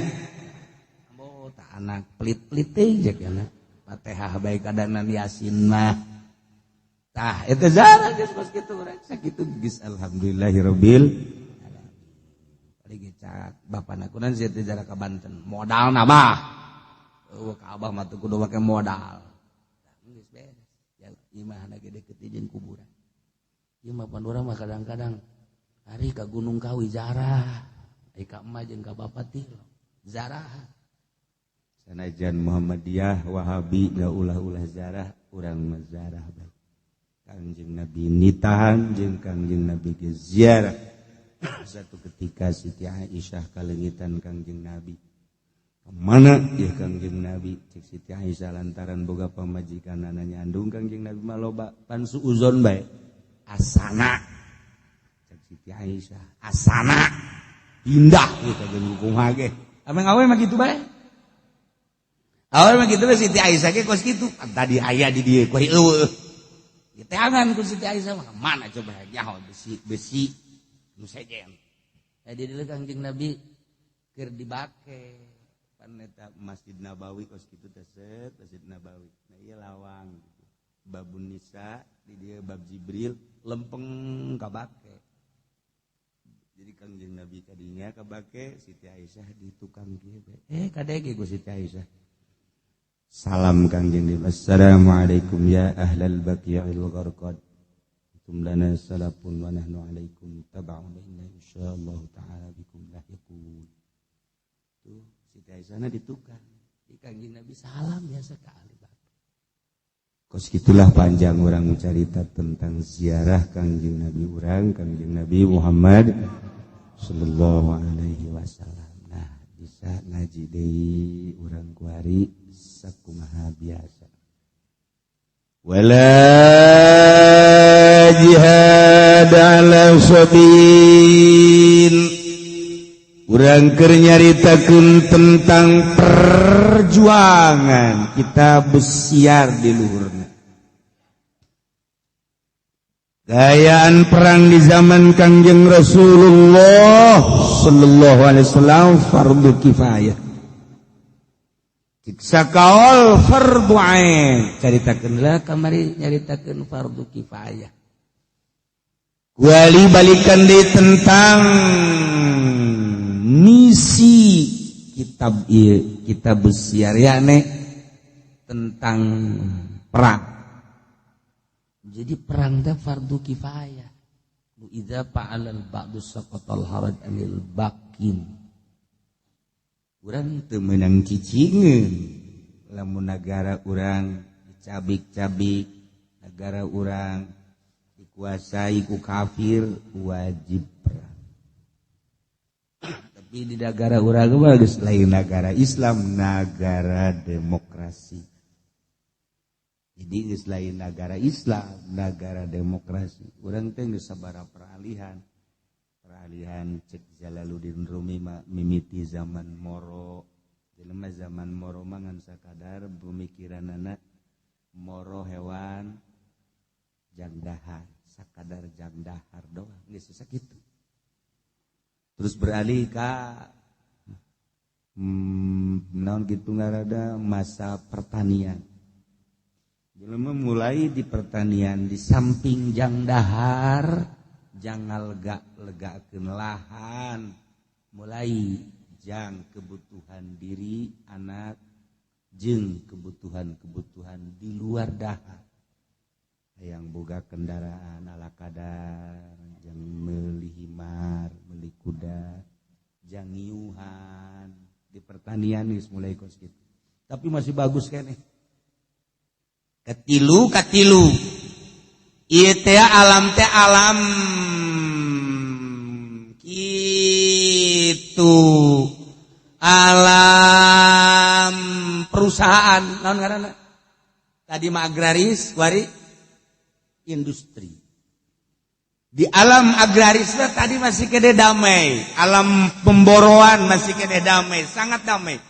A: oh tah anak pelit-pelit teh jeung anak Fatihah bae kadana Yasin mah tah eta zarah geus kos kitu urang sakitu geus alhamdulillahirabbil alamin ari ge cak bapana kunaon sia teh jarah ka Banten modalna mah eueuh ka abah mah teu kudu make modal geus beres imahna ge deukeut jeung kuburan ieu mah pandura mah kadang-kadang hari ka Gunung Kawi zarah ai ka emah jeung ka bapa teh zarah sanajan Muhammadiyah Wahabi da ulah-ulah zarah urang mah zarah bae Kangjeng Nabi nitahan jeung Kangjeng Nabi ge ziarah satu ketika Siti Aisyah kalengitan Kangjeng Nabi mana ya Kangjeng Nabi cek Siti Aisyah lantaran boga pamajikan ananya andung Kangjeng Nabi mah loba pan suuzon bae asana Siti Aisyah asana indah ieu kagem kumaha ge ameng awe mah kitu bae awe mah kitu Siti Aisyah ge kos kitu tadi aya di dieu ku eueuh ieu teh angan ku Siti Aisyah mah mana coba nyaho besi nu sejen di dieu Kangjeng Nabi keur dibake pan eta Masjid Nabawi kos kitu teh set Masjid Nabawi nah ieu lawang babun nisa di dieu bab Jibril lempeng kabake jadi Kangjeng Nabi kadinya kabake Siti Aisyah di tukang kieu kadege ku Siti Aisyah salam Kangjeng Nabi assalamualaikum ya ahlal baqi'il gharqad antum lana salafun wa nahnu alaikum tab'un inna insyaallah ta'ala bikum lahiqun tuh Siti Aisyah di tukang di Kangjeng Nabi salam biasa ka ahli bapak kos gitulah panjang orang mencerita tentang ziarah Kangjeng Nabi urang Kangjeng Nabi Muhammad sallallahu alaihi wasallam. Nah, bisa ngaji deui urang kuari sakumaha biasa. Wala jihad ala sabil. Urang keur nyaritakeun tentang perjuangan kita besiar di luhurna. Gayaan perang di zaman Kangjeng Rasulullah sallallahu alaihi wasallam fardu kifayah. Siksa kaul fardu ain. Caritakeun lah kamari nyaritakeun fardu kifayah. Kuali balikan deui tentang misi kitab ieu kitab besiar yakni tentang perang. Jadi perang teh fardu kifayah. Nu idza fa'alal ba'du saqatal haraj anil baqin. Urang teu meunang cicingeun lamun nagara urang dicabik-cabik, negara urang dikuasai ku kafir wajib perang. Tapi di negara urang mah geus lain negara Islam, negara demokrasi. Jadi geus lain negara Islam, negara demokrasi. Urang teh geus sabaraha peralihan cek Jalaluddin Rumi mimiti zaman Moro. Jelema zaman Moro mah ngan sakadar pemikiranana Moro hewan jang dahar, sakadar jang dahar doang, geus sakitu. Terus beralih ka naon kitu ngarada masa pertanian. Jelema mulai di pertanian di samping jang dahar, jang lega-legakeun lahan, mulai jang kebutuhan diri anak jeung kebutuhan-kebutuhan di luar dahar. Hayang boga kendaraan ala kadar, jang meuli himar, meuli kuda, jang ngiuhan. Di pertanian geus mulai kos kitu. Tapi masih bagus keneh. Katilu ieu teh alam kitu alam perusahaan naon ngaranna tadi mah agraris kuari industri. Di alam agraris tadi masih kede damai, alam pemboroan masih kede damai, sangat damai.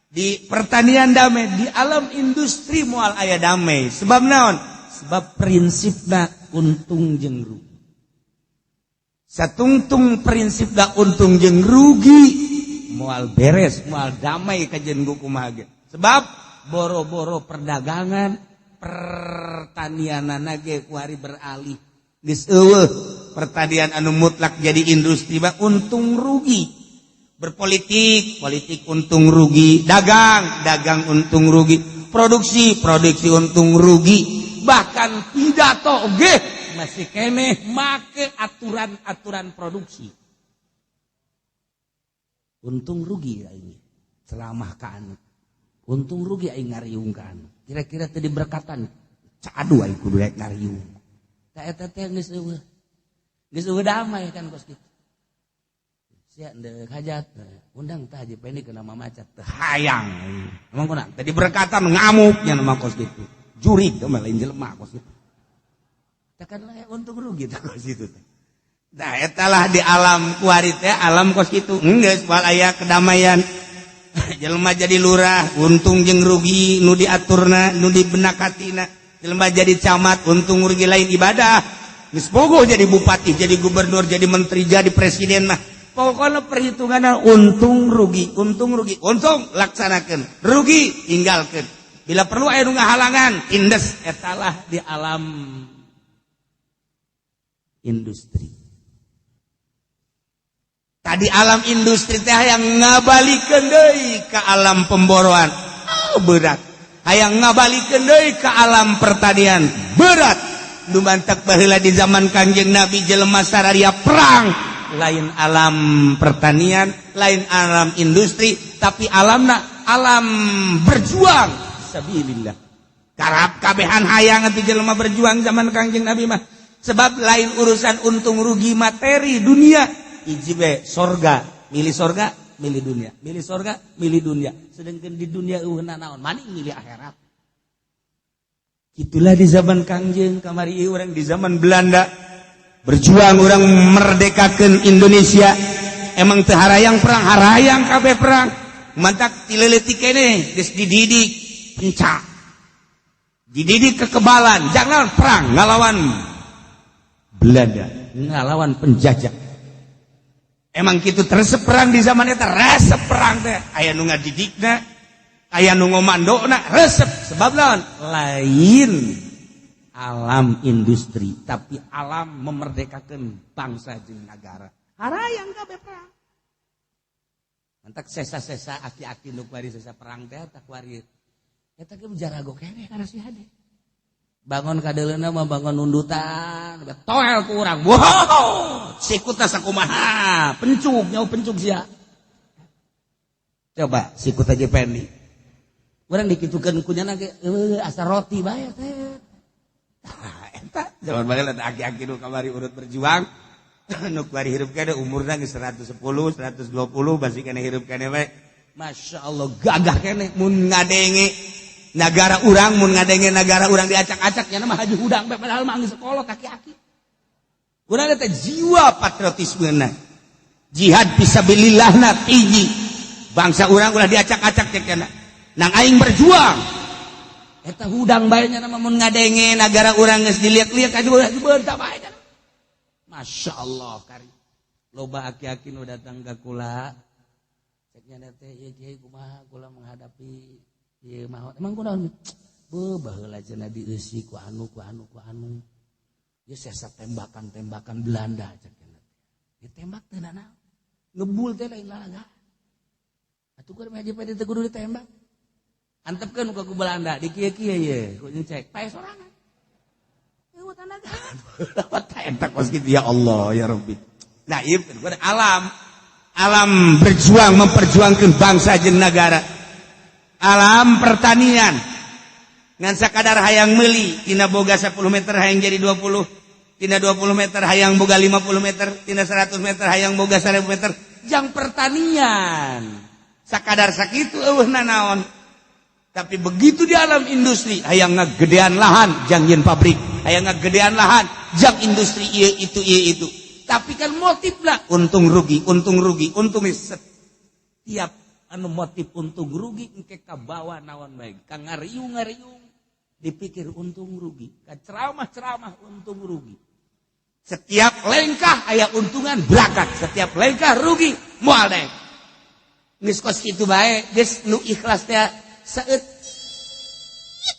A: Di pertanian damai, di alam industri moal aya damai. Sebab naon? Sebab prinsipna untung jeung rugi. Satungtung prinsipna untung jeung rugi moal beres, moal damai kajen kumaha ge. Sebab boro-boro perdagangan, pertanianana ge kuari beralih. Geus eueuh pertanian anu mutlak jadi industri mah untung rugi. Berpolitik, politik untung rugi, dagang untung rugi, produksi untung rugi, bahkan pidato oge masih keneh make aturan produksi. Untung rugi aing ceramah ka anu. Untung rugi aing ngariung ka anu. Kira-kira teu diberkatan cadu aing kudu rek ngariung. Ta eta teh geus eueuh. Geus eueuh damai kan kos kitu. Sia ndeuh hajat undang tah haji pendi ke nama macat teu hayang. Emang kuna tadi berkatan ngamuk nya nama kos kitu. Jurig mah lain jelema kos kitu. Tekan lah untung rugi tah kos kitu teh. Nah eta lah di alam kuari teh alam kos kitu. Geus wal aya kedamaian. Jelema jadi lurah untung jeung rugi nu diaturna nu dibenakatina. Jelema jadi camat untung rugi lain ibadah. Geus bogoh jadi bupati, jadi gubernur, jadi menteri, jadi presiden mah. Pokoknya perhitungan untung rugi, untung laksanakan, rugi tinggalkan. Bila perlu aya nu ngahalangan, indes etalah di alam industri. Tadi alam industri teh yang ngabalikeun deui ka alam pemboroan. Berat. Hayang ngabalikeun deui ka alam pertanian. Berat. Dumantak baheula di zaman Kangjeng Nabi jelema sararia perang. Lain alam pertanian, lain alam industri, tapi alamna alam berjuang sabilillah. Karab kabehan hayang atuh jelema berjuang zaman Kangjeng Nabi mah. Sebab lain urusan untung rugi materi dunia. Hiji bae sorga, milih sorga, milih dunia. Milih sorga, milih dunia. Sedangkan di dunia eueuna naon? Maning milih akhirat. Itulah di zaman Kangjeng kamari ieu urang di zaman Belanda. Berjuang orang merdekakan Indonesia. Emang teu harayang perang, harayang kabeh perang. Mantak tileuletik keneh geus dididik pencak. Dididik kekebalan, jangan perang ngalawan Belanda, ngalawan penjajah. Emang kitu resep perang di zaman eta, resep perang teh. Aya nu ngadidikna, aya nu ngomandona, resep. Sebab naon? Lain alam industri, tapi alam memerdekakan bangsa jeung negara. Harayang kabeh perang. Mantak sesa-sesa aki-aki nu kuari sesa perang teh tak kuari. Eta ge jarago keneh kana si hade. Bangun kadeuleuna mah bangun undutan, toel ku urang. Wow! Sikutna sakumaha? Pencuk, nyau pencuk sia. Coba sikut aja pendi. Urang dikitukeun ku nya ge asa roti bae teh. Eta zaman baheula aki-aki nu kamari urut berjuang nu kuari hirup kene umurna geus 110 120 basi kene hirup kene we masyaallah gagah kene mun ngadenge negara urang mun ngadenge negara urang diacak-acak nya mah haji hudang padahal mah geus sekolah aki-aki urang teh jiwa patriotismeuna jihad fisabilillahna tinggi bangsa urang ulah diacak-acak cek cenah nang aing berjuang. Eta hudang bae nya mun ngadenge negara urang geus diliak-liak aja beunta bae nya. Masyaallah kari. Loba aki-aki nu datang ka kula. Cek nya teh ieu kieu kumaha kula menghadapi ieu mah. Emang kunaon? Beuh baheula cenah dieusi ku anu. Ieu sesa tembakan-tembakan Belanda cek nya. Ditembak teh naon? Ngebul teh lain lalaga. Atuh keur mah jadi teh kudu ditembak. Antepkeun ku Belanda di kieu-kieu ye, ku cek pae sorangan. Eueuh tanaga. Eta kos kitu ya Allah ya Rabbi. Nah, ieu alam berjuang memperjuangkan bangsa jeung negara. Alam pertanian. Ngan sakadar hayang meuli, tina boga 10 meter hayang jadi 20, tina 20 meter hayang boga 50 meter, tina 100 meter hayang boga 1000 meter. Jang pertanian. Sakadar sakitu eueuhna naon? Tapi begitu di alam industri, hayang ngagedean lahan, jang yen pabrik, hayang ngagedean lahan, jang industri ieu itu. Tapi kan motifna untung rugi. Setiap anu motif untung rugi engke kabawa naon bae. Ka ngariung dipikir untung rugi, ka ceramah untung rugi. Setiap lengkah aya untungan berangkat, setiap lengkah rugi moal deh. Geus kos kitu bae, geus nu ikhlas teh saeut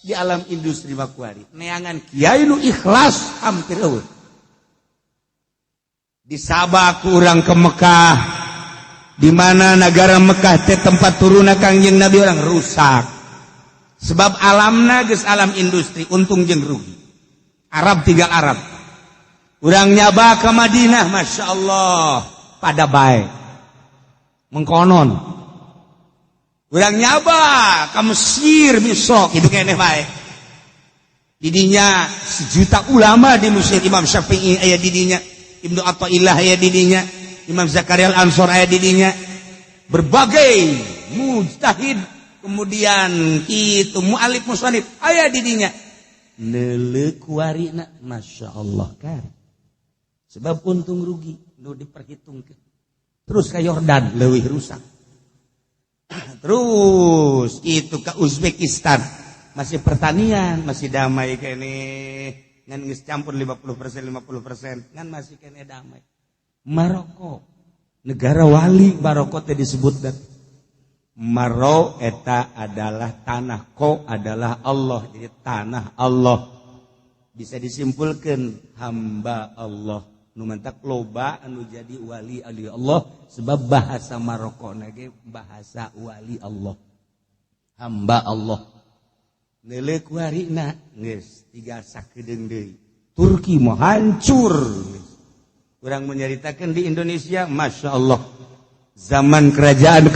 A: di alam industri makuari. Neangan kiai nu ikhlas hampir eueuh. Di Sabah ku urang ke Mekah, di mana negara Mekah teh tempat turunna Kangjeng Nabi orang rusak. Sebab alamna geus alam industri, untung jeung rugi. Arab tinggal Arab. Urang nyaba ke Madinah, Masya Allah, pada baik. Mengkonon. Urang nyaba ke Mesir, besok, itu kayaknya baik. Didinya sejuta ulama di Mesir, Imam Syafi'i ayat didinya, Ibnu Athaillah ayat didinya, Imam Zakaria Al-Ansor ayat didinya. Berbagai mujtahid, kemudian itu mu'alif musannif ayat didinya. Leuleuh kuarina, Masya Allah kan. Sebab untung rugi nu diperhitungkan. Terus ke Yordan leuwih rusak. Terus itu ke Uzbekistan masih pertanian, masih damai kene. Ngan geus campur 50% ngan masih kene damai. Maroko negara wali Maroko teh disebutna Maro eta adalah tanah, ko adalah Allah. Jadi tanah Allah. Bisa disimpulkan hamba Allah. Nu mantak loba anu jadi wali Allah sebab bahasa Maroko nage bahasa wali Allah. Hamba Allah. Neuleuh kuarina geus tiga sakedeung deui. Turki mah hancur. Urang menyaritakeun di Indonesia, Masya Allah. Zaman kerajaan,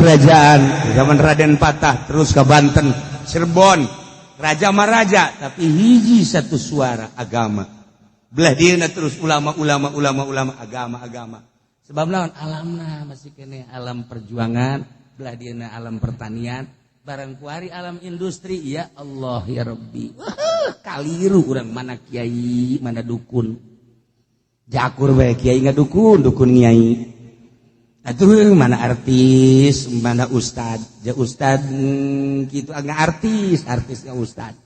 A: zaman Raden Patah, terus ke Banten, Cirebon, raja maraja, tapi hiji satu suara agama. Belah dieuna terus ulama, agama. Sebab naon alamna masih kene alam perjuangan, belah dieuna alam pertanian, barang kuari alam industri, ya Allah ya Rabbi. Kaliru urang mana kiai, mana dukun. Jakur bae kiai ngadukun, dukun nyai. Atuh mana artis, mana ustad. Ja ustad kitu agak artis ka ustad.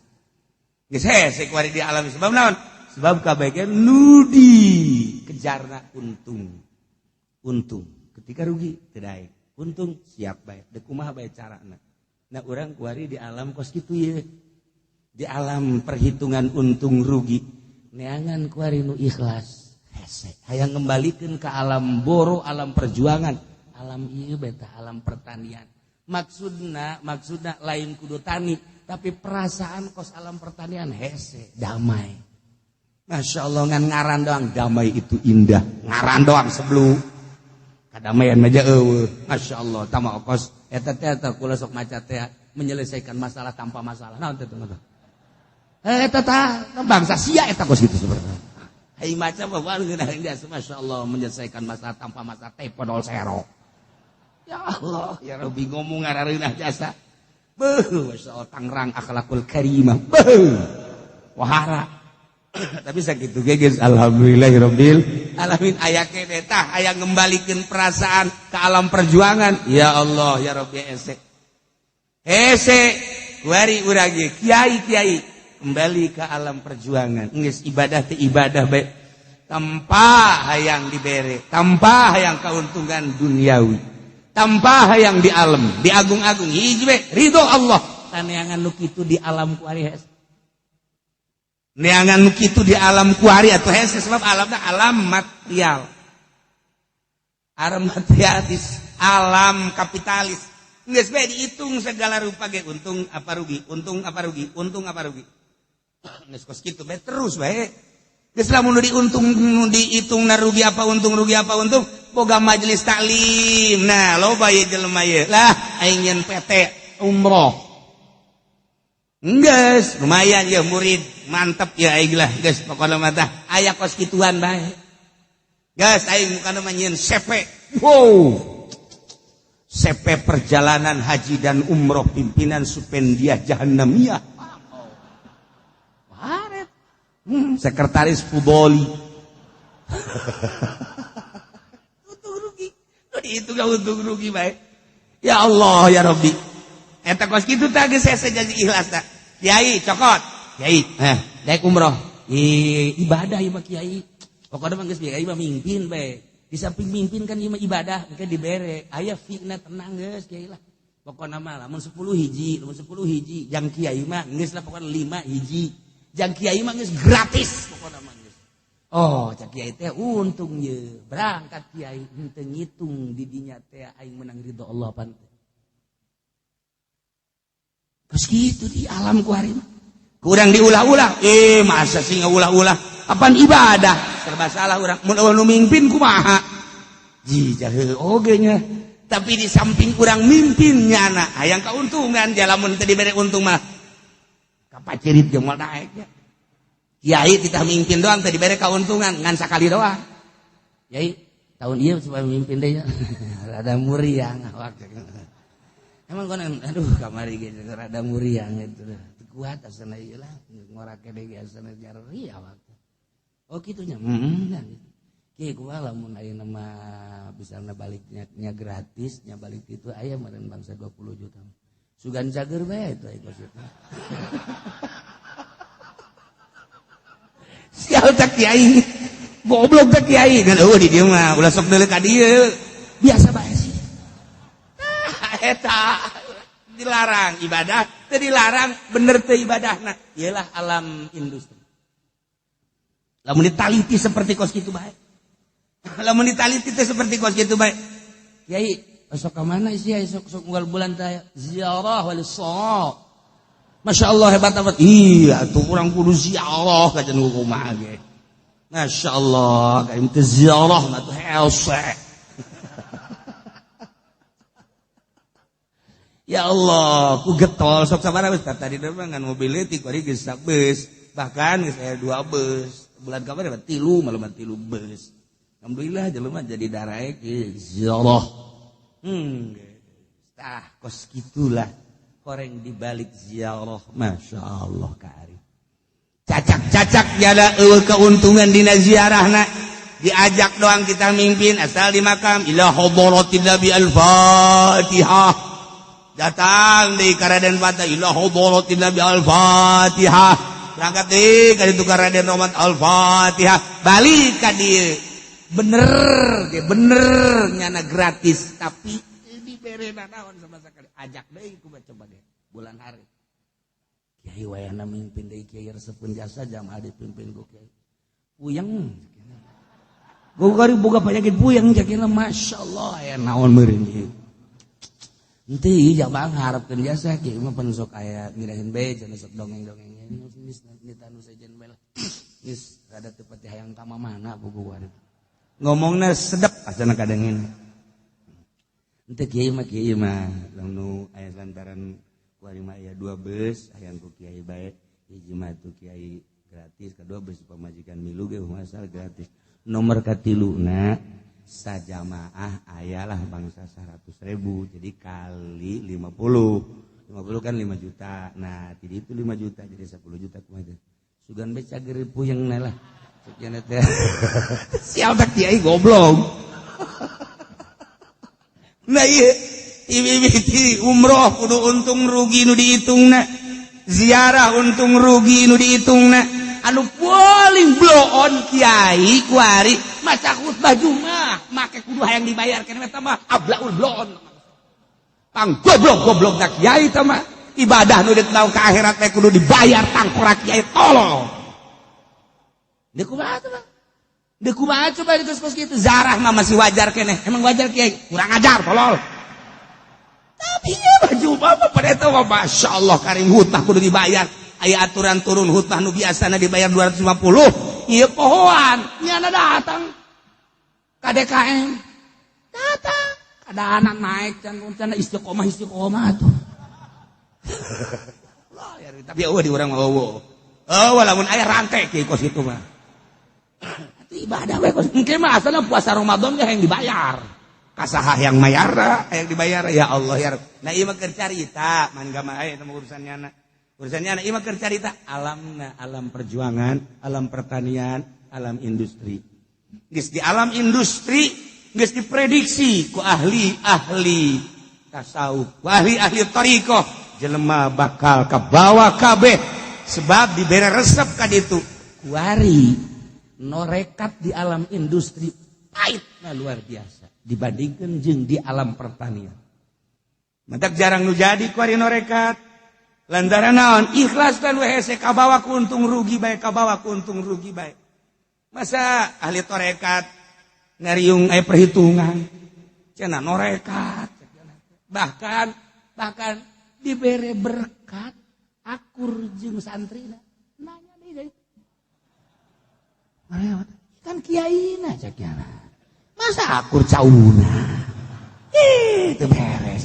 A: Geus hese kuari di alam sebab naon? Sebab kabeh nudi kejarna untung. Ketika rugi teu daek. Untung siap bae. Da kumaha bae carana. Nah urang kuari di alam kos kitu ye. Di alam perhitungan untung rugi. Neangan kuari nu ikhlas. Hayang ngembalikan ke alam boro, alam perjuangan, alam ieu beta alam pertanian. Maksudna lain kudu tani, tapi perasaan kos alam pertanian hese, damai. Masya Allah ngan ngaran doang damai itu indah. Ngaran doang sebelum kadamaian meja eueuh. Masya Allah tama kos eta teh kula sok maca teh menyelesaikan masalah tanpa masalah. Naon teh teh? Eta tah bangsa sia eta kos kitu sebenarnya. Hai macam apa Masya Allah menyelesaikan masalah tanpa masalah tepodol sero. Ya Allah, ya Rabbi ngomong ngarareunah jasa. Beuh, Masya Allah Tangerang akhlakul karimah. Beuh. Wahara. Tapi sakitu ge geus alhamdulillahirabbil alamin aya kene tah aya ngembalikeun perasaan ke alam perjuangan. Ya Allah, ya Rabbi ese. Kuari urang ge kiai kembali ke alam perjuangan. Geus ibadah teh ibadah bae tanpa hayang dibere, tanpa hayang kauntungan duniawi, tanpa hayang di alam, diagung-agung hiji bae ridho Allah. Taneangan nu kitu di alam kuari hese. Neangan nu kitu di alam kuari atuh hese sebab alamna alam material. Alam materialis, alam kapitalis. Geus bae dihitung segala rupa ge untung apa rugi. Geus kos kitu bae terus bae. Geus lamun nu dihitungna rugi apa untung boga majelis taklim. Nah, loba ye jelema ye. Lah aing nyen PT umroh. Geus lumayan ya murid, mantep ya aing lah geus pokona mah tah aya kos kituan bae. Geus aing mukana mah nyen CP. Wow. CP perjalanan haji dan umroh pimpinan Supendiah Jahannamiyah. Waret. Sekretaris Fudoli. Untung rugi. Itu gak untung rugi baik. Ya Allah ya Rabbi. Eta kos kitu tah geus saya jadi ikhlas tah. Kiai cokot. Kiai, daek umroh. Ibadah ieu mah Kiai. Pokokna mah geus Kiai mah mimpin bae. Di samping mimpin kan ieu mah ibadah, maka dibere. Aya fitna tenang geus Kiai lah. Pokokna mah lamun 10 hiji, jang Kiai mah geus lah pokona 5 hiji. Jang Kiai mah geus gratis pokona mah geus. Oh, cak Kiai teh untung ye. Berangkat Kiai henteu ngitung di dinya teh aing menang ridho Allah pan. Terus gitu di alam ku hari mah. Kurang diulah-ulah. Masa sih ngaulah-ulah? Apaan ibadah? Serba salah urang. Mun nu mimpin kumaha? Jijah oge nya. Tapi di samping kurang mimpinnya na hayang kauntungan jalamun teu dibere untung mah. Kapacirit jeung moal daek nya. Kiai titah mimpin doang teu dibere kauntungan ngan sakali doang. Kiai tahun ieu supaya mimpin deui nya. Rada muriang awak. Emang konon aduh kamari ge rada muriang itu. Kuat asana ieu lah ngorake deui asana nyari awak. Oh kitunya. Kiai kumaha lamun ayeuna mah bisana baliknya gratis nya balik itu aya meureun bangsa 20 juta. Sugan cager bae itu aya kositna. Sial tak Kiai. Goblok tak Kiai. Kan di dieu mah ulah sok deuleu ka dieu. Biasa bae sih. Eta dilarang ibadah, teu dilarang bener teu ibadahna. Iyalah alam industri. Lamun ditaliti seperti kos kitu bae. Lamun ditaliti teh seperti kos kitu bae. Kiai, esok ka mana sih esok unggal bulan teh ziarah wal shaw. Masyaallah hebat amat. Iya tuh urang kudu ziarah ka cenah kumaha ge. Masyaallah, ka teh ziarah mah tuh helse. Ya Allah, ku getol sok sabaraha geus tadi mah ngan mobil leutik bari geus beus, bahkan geus aya 2 bus. Bulan kamari mah 3 malah 3 bus. Alhamdulillah jelema jadi daraek ziarah. Tah kos kitulah koreng dibalik ziarah, masyaallah kari. Cacak-cacak nyada eueuh keuntungan dina ziarahna. Diajak doang kita mimpin asal di makam ila hadaratil nabi al-fatihah. Datang di Raden Patah ila hadaratil nabi al-fatihah. Berangkat deui ka ditu Raden Rahmat al-fatihah. Balik ka dieu. Bener nyana gratis tapi diberena naon sama sekali. Ajak deui ku coba deh bulan hari. Kiai wayahna mimpin deui kiai resepkeun jasa jamaah dipimpin ku kiai. Puyeng. Gogari boga penyakit puyeng jakina masyaallah aya naon meureun ieu. Henteu ieu jamaah ngarepkeun jasa kiai mah pun sok aya ngirahin bae cenah sok dongeng-dongeng geus ditanu sajen bae lah. Geus rada teu pati hayang ka mana buku warib. Ngomongna sedep asana kadengin. Henteu kiai mah lamun aya lantaran kuari mah aya 2 bus hayang ku kiai bae. Hiji mah tu kiai gratis, kedua bus pamajikan milu ge masal gratis. Nomor katiluna sajamaah ayalah bangsa 100.000 jadi kali 50 kan 5 juta. Nah jadi itu 5 juta jadi 10 juta kumaha sugan be cager puyengna lah sakjana teh sial tak kiai goblok. Nah ieu ibi umroh kudu untung rugi nu dihitungna, ziarah untung rugi nu dihitungna. Anu paling blow on kiai kuari maca khutbah Jumat make kudu hayang dibayarkeun eta mah ablaul blow on. Pang goblok dak kiai teh mah ibadah nu ditau ka akhirat teh kudu dibayar tangkora kiai tolol. Deuk kumaha teh mah? Deuk kumaha coba dikos-kos kitu zarah mah masih wajar keneh. Emang wajar kiai kurang ajar tolol. Tapi nya baju mah pada eta mah masyaallah karing hutah kudu dibayar. Aya aturan turun hutah nu biasana dibayar 250. Ieu pohoan nyana datang ka DKM. Datang ada anak naik can istiqomah tuh. Lah ya tapi eueuh di urang mah eueuh. Lamun aya rantai ki kos kitu mah. Itu ibadah we kos engke mah asalna puasa Ramadan ge yang dibayar. kasaha yang mayara yang dibayar ya Allah ya Rabb. Nah ieu mah keur carita man gama aya teh urusannya anak ieu mah keur carita alam perjuangan, alam pertanian, alam industri. Geus di alam industri geus diprediksi ku ahli tasawuf, ku ahli thariqah jelema bakal kabawa kabeh sebab dibere resep ka ditu. Kuari norekat di alam industri pahitna luar biasa dibandingkan jeung di alam pertanian. Matak jarang nu jadi kuari norekat. Lantaran naon? Ikhlas kan we hese kabawa ku untung rugi bae, Masa ahli torekat ngariung aya perhitungan. Cenah norekat. Bahkan dibere berkat akur jeung santrina. Nanya deui. Kan kiaina cak kiana. Masa akur cauna? Itu beres.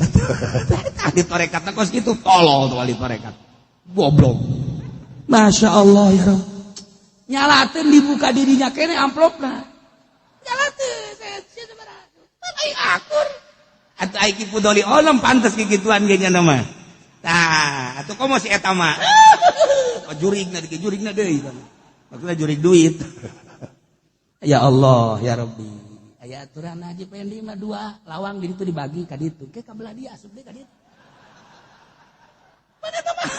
A: Ahli torekat kos gitu tolol tuh ahli torekat. Goblok. Masya Allah ya Rabb. Nyalateun dibuka dirinya kene amplopna. Nyalateun saya sebenarnya. Ai akur. Atuh ai kipu doli olem pantes kikituan ge nya mah. Tah, atuh komo si eta mah. Jurigna deui. Maksudna jurig duit. Ya Allah ya Rabbi. Aya aturan haji pendi mah 2 lawang di ditu dibagi ka ditu. Ke ka belah dia asup deui ka ditu. Mana eta mah?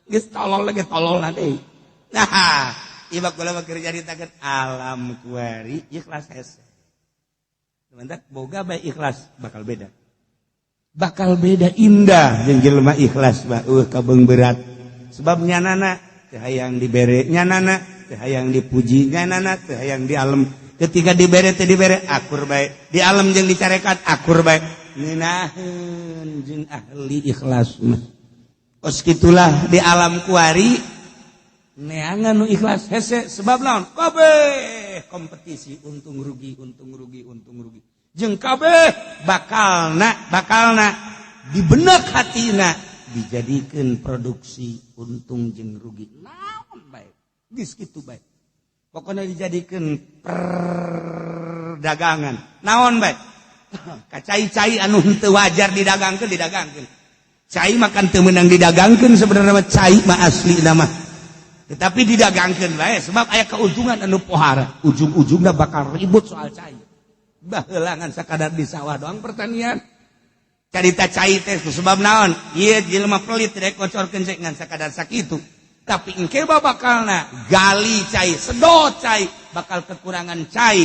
A: Geus tolol deui. Nah, ieu kula mah keur caritakeun alam kuari ikhlas hese. Sebentar boga bae ikhlas bakal beda. Bakal beda indah jeung jelema ikhlas mah kabeung berat. Sebab nyanana teu hayang dibere, nyanana teu hayang dipuji, nyanana teu hayang dialem. Ketika dibere teu dibere akur bae. Di alam jeung dicarekat akur bae. Ninaheun jeung ahli ikhlas mah. Kos kitulah di alam kuari neangan nu ikhlas hese sebab naon? Kabeh kompetisi untung rugi. Jeung kabeh bakalna di benak hatina dijadikeun produksi untung jeung rugi. Naon bae? Geus kitu bae. Pokona dijadikeun perdagangan. Naon bae? Kacai-cai anu teu wajar didagangkeun. Cai makan teu meunang didagangkeun sebenarnya mah cai mah asli mah. Tetapi didagangkeun bae sebab aya keuntungan anu pohara. Ujung-ujungna bakal ribut soal cai. Baheula ngan sakadar di sawah doang pertanian. Carita cai teh sebab naon? Ieu jelema pelit rek kocorkeun cai ngan sakadar sakitu. Tapi engke bakalna gali cai, sedot cai, bakal kekurangan cai.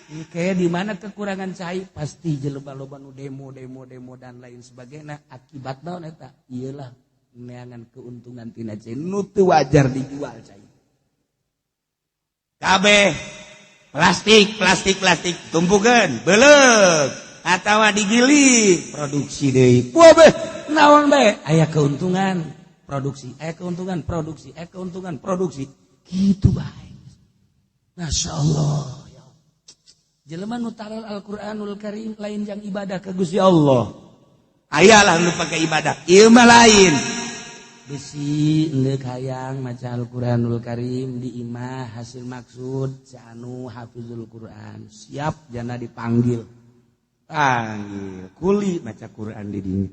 A: Kayak di mana kekurangan cai pasti jelema-loba nu demo dan lain sebagainya akibat naon eta iyalah neangan keuntungan tina cai nu teu wajar dijual cai kabeh plastik tumpukeun beuleug atawa digiling produksi deui beuh naon bae aya keuntungan produksi kitu bae masyaallah. Jelema nu taral Al-Qur'anul Karim lain jang ibadah ka Gusti Allah. Ayalah nu pake ibadah. Ieu mah lain. Bisi neuk hayang maca Al-Qur'anul Karim di imah hasil maksud si anu hafizul Qur'an. Siap jana dipanggil. Panggil kuli maca Qur'an di dieu.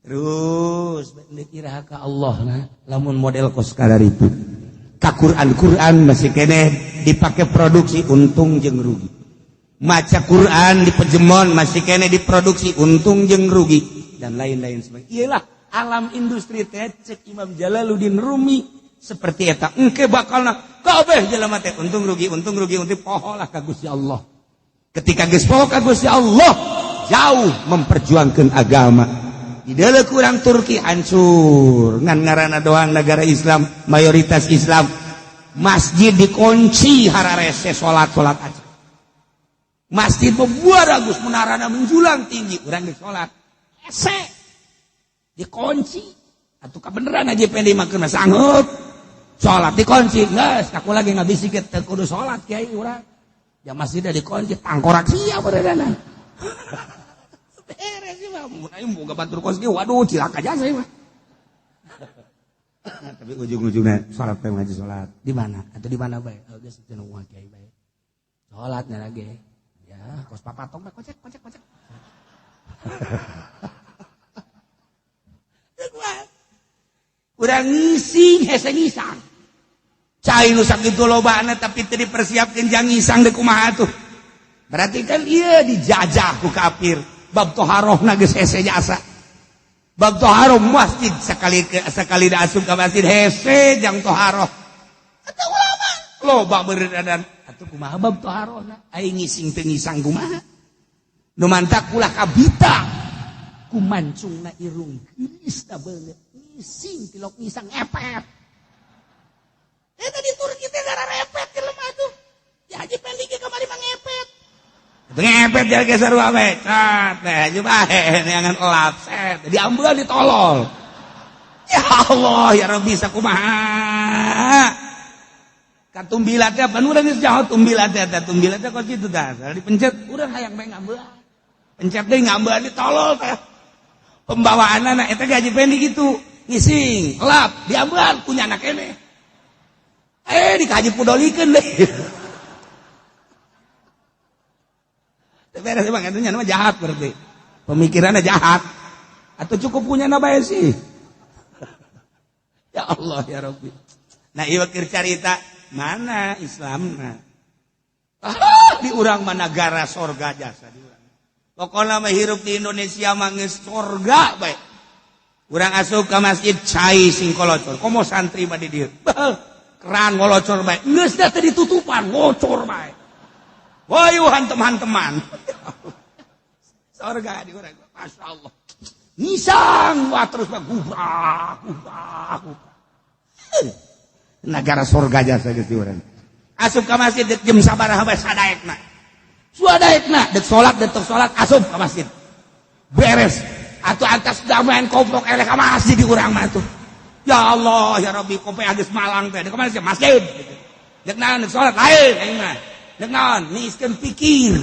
A: Terus neuk iraha ka Allah nah lamun model kos kadaritu. Ka Qur'an masih keneh dipake produksi untung jeung rugi. Maca Quran di pejemon masih kene diproduksi untung jeung rugi dan lain-lain sebagainya. Iyalah alam industri teh cek Imam Jalaluddin Rumi seperti eta. Engke bakalna kabeh jelema teh untung rugi poho lah ka Gusti Allah. Ketika geus poho ka Gusti Allah jauh memperjuangkan agama. Di dalam kurang Turki hancur ngan ngaranna doang negara Islam mayoritas Islam. Masjid dikunci hararese salat aja. Masjid membuat bagus, menarana menjulang tinggi, orang di sholat, dikunci, atau kebenaran aja pendek makan sanggup, sholat dikunci, nggak, aku lagi nggak bisa kita kudu sholat kiai orang, ya masjid ada dikunci, tangkorak siap beredana, beres sih mah, mau batur kos kiai, waduh cilaka aja saya mah, tapi ujung-ujungnya sholat ngaji sholat, di mana? Atau di mana baik? Agak sejenuh kiai baik. Sholatnya lagi. Ya, kos papatok mah kocek. Urang ngising hese ngisang. Cai nu sakitu lobana tapi teu dipersiapkeun jang ngisang deuk kumaha tuh. Berarti kan ieu dijajah ku kafir. Bab toharohna geus hese jasa. Bab toharoh masjid sekali da asup ka masjid hese jang toharoh. Eta ulama loba beureudan atuh kumaha bab toharohna ai ngising teu ngisang kumaha. Nu mantak ulah kabita ku mancungna irung geusna beungeut ngising tilok ngisang epet. Eta di Turki teh gara repet ke lemah tuh. Ya Haji Pendi ge kamari mah ngepet. Ngepet jadi ke sarua we. Cat teh Haji bae neangan elap set. Diambeul ditolol. Ya Allah ya Rabbi sakumaha. Katumbilat teh pan urang geus jaho tumbilat teh kos kitu tah. Dipencet urang hayang bae ngambeul. Pencet deui ngambeul ditolol teh. Pembawaanna eta ge Haji Pendi gitu. Ngising, elap, diambeul punya anak keneh. Dikaji pudolikeun deh. Beres Bang, itu nama jahat berarti. Pemikirannya jahat. Atau cukup punya bae sih. Ya Allah ya Rabbi. Nah, ieu keur carita mana Islamna. Di urang mah negara sorga jasa di urang. Pokona mah hirup di Indonesia mah geus sorga bae. Urang asup ka masjid cai sing kolocor. Komo santri mah di dieu. Keran ngolocor bae. Geus da teh ditutupan ngocor bae. Woi hantem-hanteman. Sorga di urang. Masyaallah. Nisang wah terus mah gubrak. Negara sorga jasa geus di urang. Asup ka masjid deuk jam sabaraha bae sadaekna. Suadaekna deuk salat asup ka masjid. Beres. Atuh antas damain koplok eleh ka masjid di urang mah tuh. Ya Allah, ya Rabbi, kope agis malang teh. Dek mana sih masjid? Dek naon dek salat lain aing mah. Dek naon niiskeun pikir.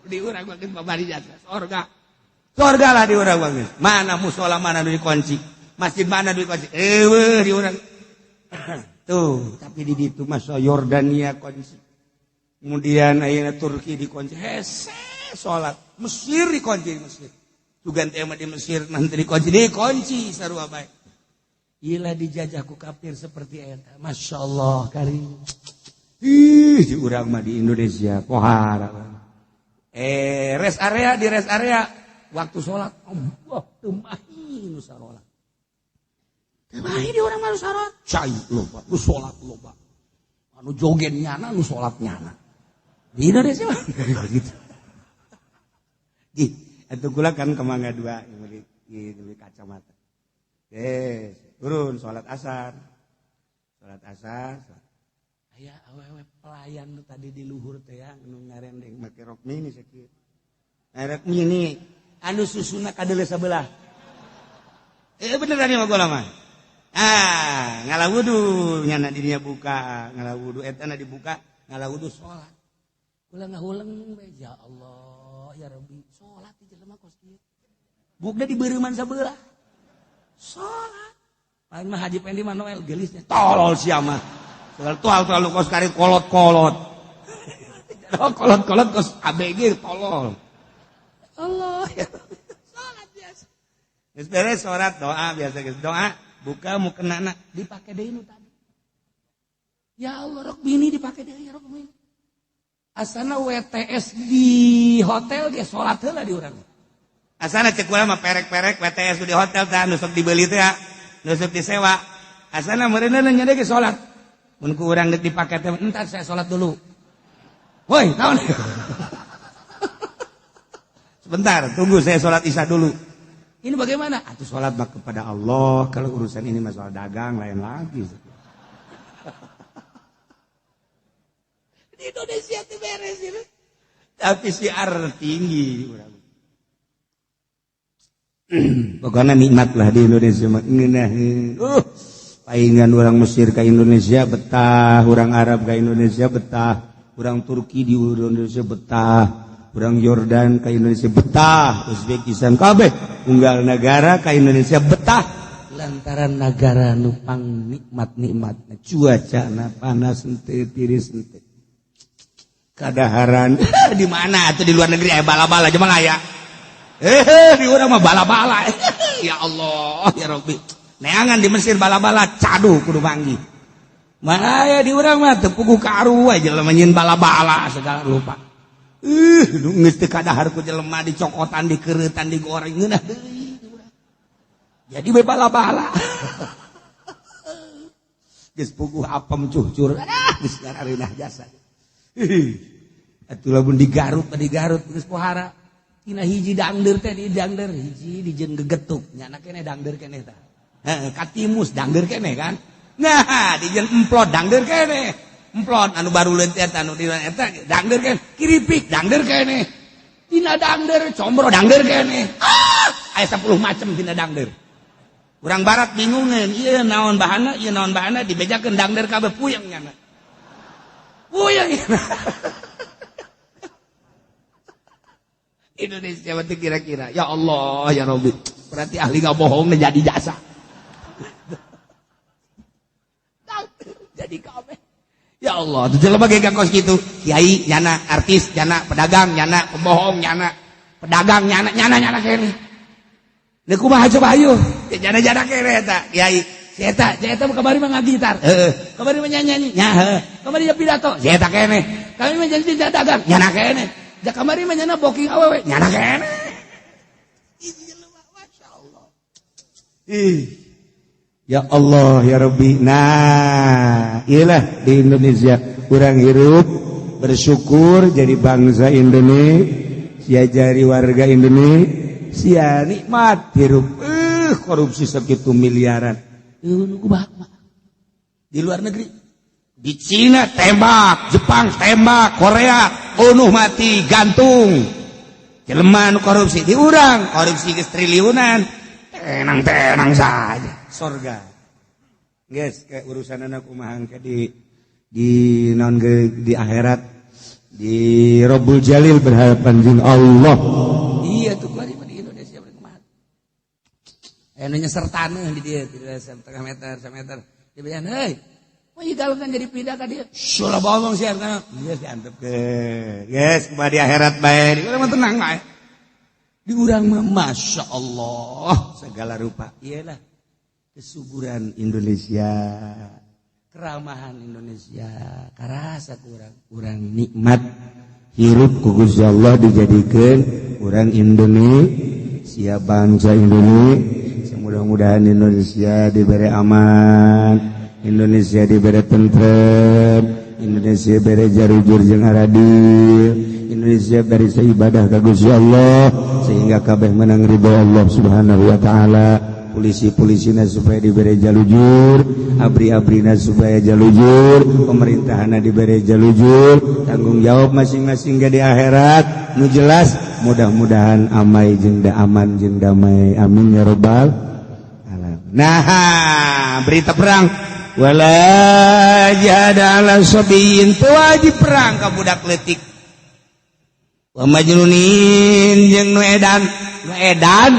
A: Di urang mah geus pamari jasa sorga. Sorga lah di urang mah geus. Mana mushola mana nu dikunci? Masjid mana nu dikunci? Eueuh di urang. Tuh, tapi di ditu mah Yordania kunci. Kemudian ayeuna Turki dikunci. Hese salat. Mesir dikunci Mesir. Tugan teh mah di Mesir nanti dikunci sarua bae. Ilah dijajah ku kafir seperti eta. Masyaallah karim. Di urang mah di Indonesia pohara. Rest area waktu salat Allah teu mahi nu salat. Teu mahi di urang mah nu salat. Cai loba, nu salat loba. Anu joget nyana nu salat nyana. Di Indonesia mah gitu. Itu kula kan kemangga dua beli kacamata. Turun sholat asar. Aya awewe pelayan nu tadi di luhur teh ya nu ngarendeng make rok mini sakieu. Rok mini anu susuna kadeuleu sabelah. Beneran ya kula mah. Ngalah wudu nyana di dinya buka, ngalah wudu eta na dibuka, ngalah wudu sholat. Kula ngahuleung bae ya Allah ya Rabbi. Sholat di jelema kos kieu. Bukda di beureuman sabelah. Sholat. Lain mah Haji Pendi mah Noel gelisnya tolol sia mah. Terlalu kos karit kolot-kolot. Kolot-kolot kos ABG tolol. Allah ya. Sholat biasa. Geus beres sholat doa biasa geus doa, buka mukeunana dipake deui nu tadi. Ya Allah rok bini dipake deui rok bini. Asana WTS di hotel ge salat heula di urang. Asana cek urang mah perek-perek WTS di hotel tah nu sok dibeli teh, nu sok disewa. Asana meureunna nya ge salat. Mun ku urang geus dipake teh entar saya salat dulu. Woi, naon? Sebentar, tunggu saya salat Isya dulu. Ini bagaimana? Atuh salat mah kepada Allah, kalau urusan ini mah soal dagang lain lagi. Di Indonesia itu beres ini. Tapi siar tinggi. Pokoknya nikmat lah di Indonesia. Paingan orang Mesir ke Indonesia betah. Orang Arab ke Indonesia betah. Orang Turki di Indonesia betah. Orang Yordan ke Indonesia betah. Uzbekistan kabeh. Unggal negara ke Indonesia betah. lantaran negara nupang nikmat-nikmatna cuacana panas henteu tiris henteu kadaharan di mana atuh di luar negeri aya bala-bala jeung aya di urang mah bala-bala ya Allah ya Rabbi neangan di Mesir bala-bala cadu kudu manggih mana aya di urang mah teu puguh karu aja jelema nyeun bala-bala segala lupa geus teu kadahar ku jelema dicokotan dikeuretan digoreng ngeunah deui jadi we bala-bala geus puguh apem cucur geus ngarareunah jasa atuh lamun digarut geus pohara tina hiji dangdeur teh di dangdeur hiji dijeun gegetuk nyana keneh dangdeur keneh tah heeh katimus dangdeur keneh kan nah dijeun emplot dangdeur keneh emplot anu baru leunt eta anu di eta dangdeur keneh kiripik dangdeur keneh tina dangdeur combro dangdeur keneh aya 10 macem tina dangdeur urang barat bingungeun ieu naon bahanna dibejakeun dangdeur kabeh puyeng nyana puyeng Indonesia berarti kira-kira ya Allah ya Rabbi berarti ahli ngabohong jadi jasa jadi kabeh ya Allah tuh jelema ge kos kitu kiai nyana artis nyana pedagang nyana pembohong nyana pedagang nyana kene da kumaha coba ayo nyana kene eta kiai si eta kamari mah ngagitar kamari mah nyanyi nya kamari pidato si eta kene kami mah jadi dagang nyana kene da kamari mah nyana booking awewe nyana kene masyaallah ya Allah ya Rabbi nah iyalah di Indonesia kurang hirup bersyukur jadi bangsa Indonesia jadi warga Indonesia nikmat hirup korupsi segitu miliaran di luar negeri di Cina tembak Jepang tembak Korea bunuh mati gantung jelema nu korupsi di urang korupsi geus triliunan tenang saja surga guys kayak urusan anak kumaha ke di naon di akhirat di Rabbul Jalil berhadapan jeung Allah iya tuh kuari di Indonesia kumaha anu nyesertaneun di dieu 1,5 meter 1 meter dibejan heuy mau igalkan jadi pindah ka dieu sulah bohong sih kana geus diantep ke guys kumaha di akhirat bae di urang mah tenang bae di urang mah Masya Allah segala rupa iyalah kesuburan Indonesia keramahan Indonesia karasa kurang nikmat hirup ku Gusti Allah dijadikeun urang Indonesia bangsa Indonesia mudah-mudahan Indonesia diberi aman Indonesia diberi tentrem Indonesia beri jarujur jeung haradil Indonesia dari seibadah ka Gusti Allah sehingga kabeh menang ridho Allah Subhanahu wa taala polisi-polisina supaya diberi jalujur abri-abrina supaya jalujur pemerintahana diberi jalujur tanggung jawab masing-masing di akhirat nu jelas mudah-mudahan amai jeung da aman jeung damai amin ya rabbal alamin nah berita perang wala jadala sabiyin tu wajib perang ka budak leutik wa majnunin jeung nu edan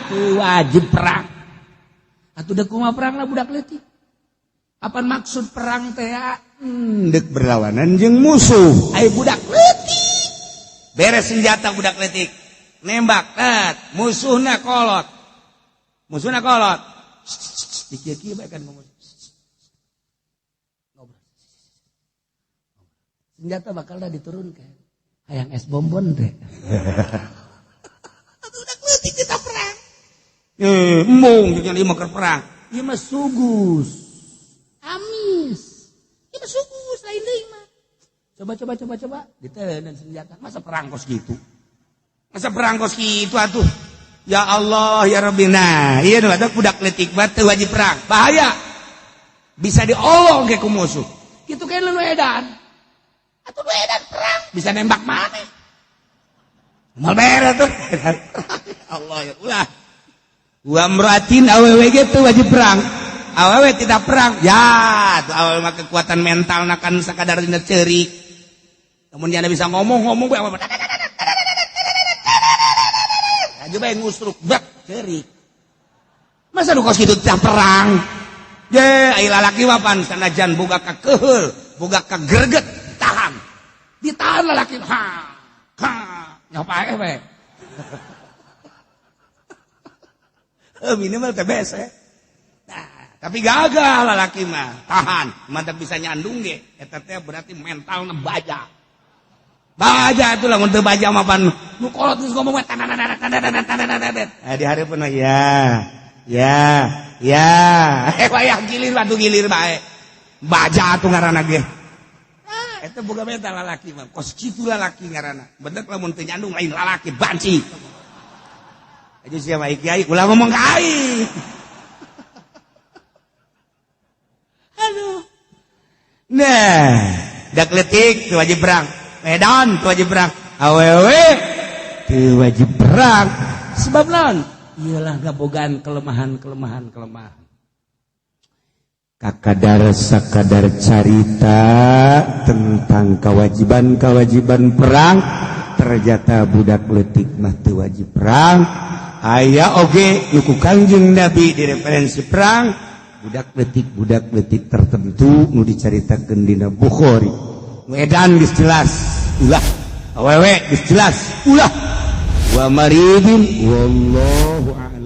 A: tu wajib perang atuh da kumaha perangna budak leutik apa maksud perang teh deuk berlawanan jeung musuh aya budak leutik beres senjata budak leutik nembak musuhna kolot dikieu-kieu bae kan ngomong senjata bakal diturunkan hayang es bonbon teh budak leutik kita perang embung jeung lima keur perang ieu mah sugus amis ieu mah sugus lain deui mah coba diteuneun senjata masa perang kos gitu atuh ya Allah ya Rabbi nah ieu nu ada budak leutik mah teu wajib perang bahaya bisa diolong ke ku musuh kitu kan nu edan atuh nu edan perang bisa nembak maneh mal beres tuh Allah ya ulah wa mratin awewe gitu wajib perang awewe tidak perang ya tuh awewe mah kekuatan mental kan sakadar dina ceurik namun dia bisa ngomong bae aja bae ngusruk bak ceurik masa nu kos kitu teh perang ye ai lalaki mah pan sanajan boga ka keheul boga ka greget tahan ditahan lalaki ha nyapae we minimal teh bese tapi gagal lalaki mah tahan mantap bisa nyandung ge eta teh berarti mentalna baja itu lah untuk baja mah pan nu kolot geus ngomong di hareupeun mah wayah gilir batu gilir bae baja atuh ngaranna ge eta boga mental lalaki mah kos kitu lalaki ngaranna bener lamun teu nyandung lain lalaki banci aja sia mah kiai ulah ngomong ka aing aduh nah dak letik teu wajib perang Medan teu wajib perang awewe teu wajib perang sebab naon iyalah ngabogaan kelemahan kakadar sakadar carita tentang kewajiban perang ternyata budak leutik mah teu wajib perang aya oge nu ku Kangjeng Nabi di referensi perang budak leutik tertentu nu dicaritakeun dina Bukhari Medan geus jelas ulah awewe geus jelas ulah wa maridin wallahu a'lam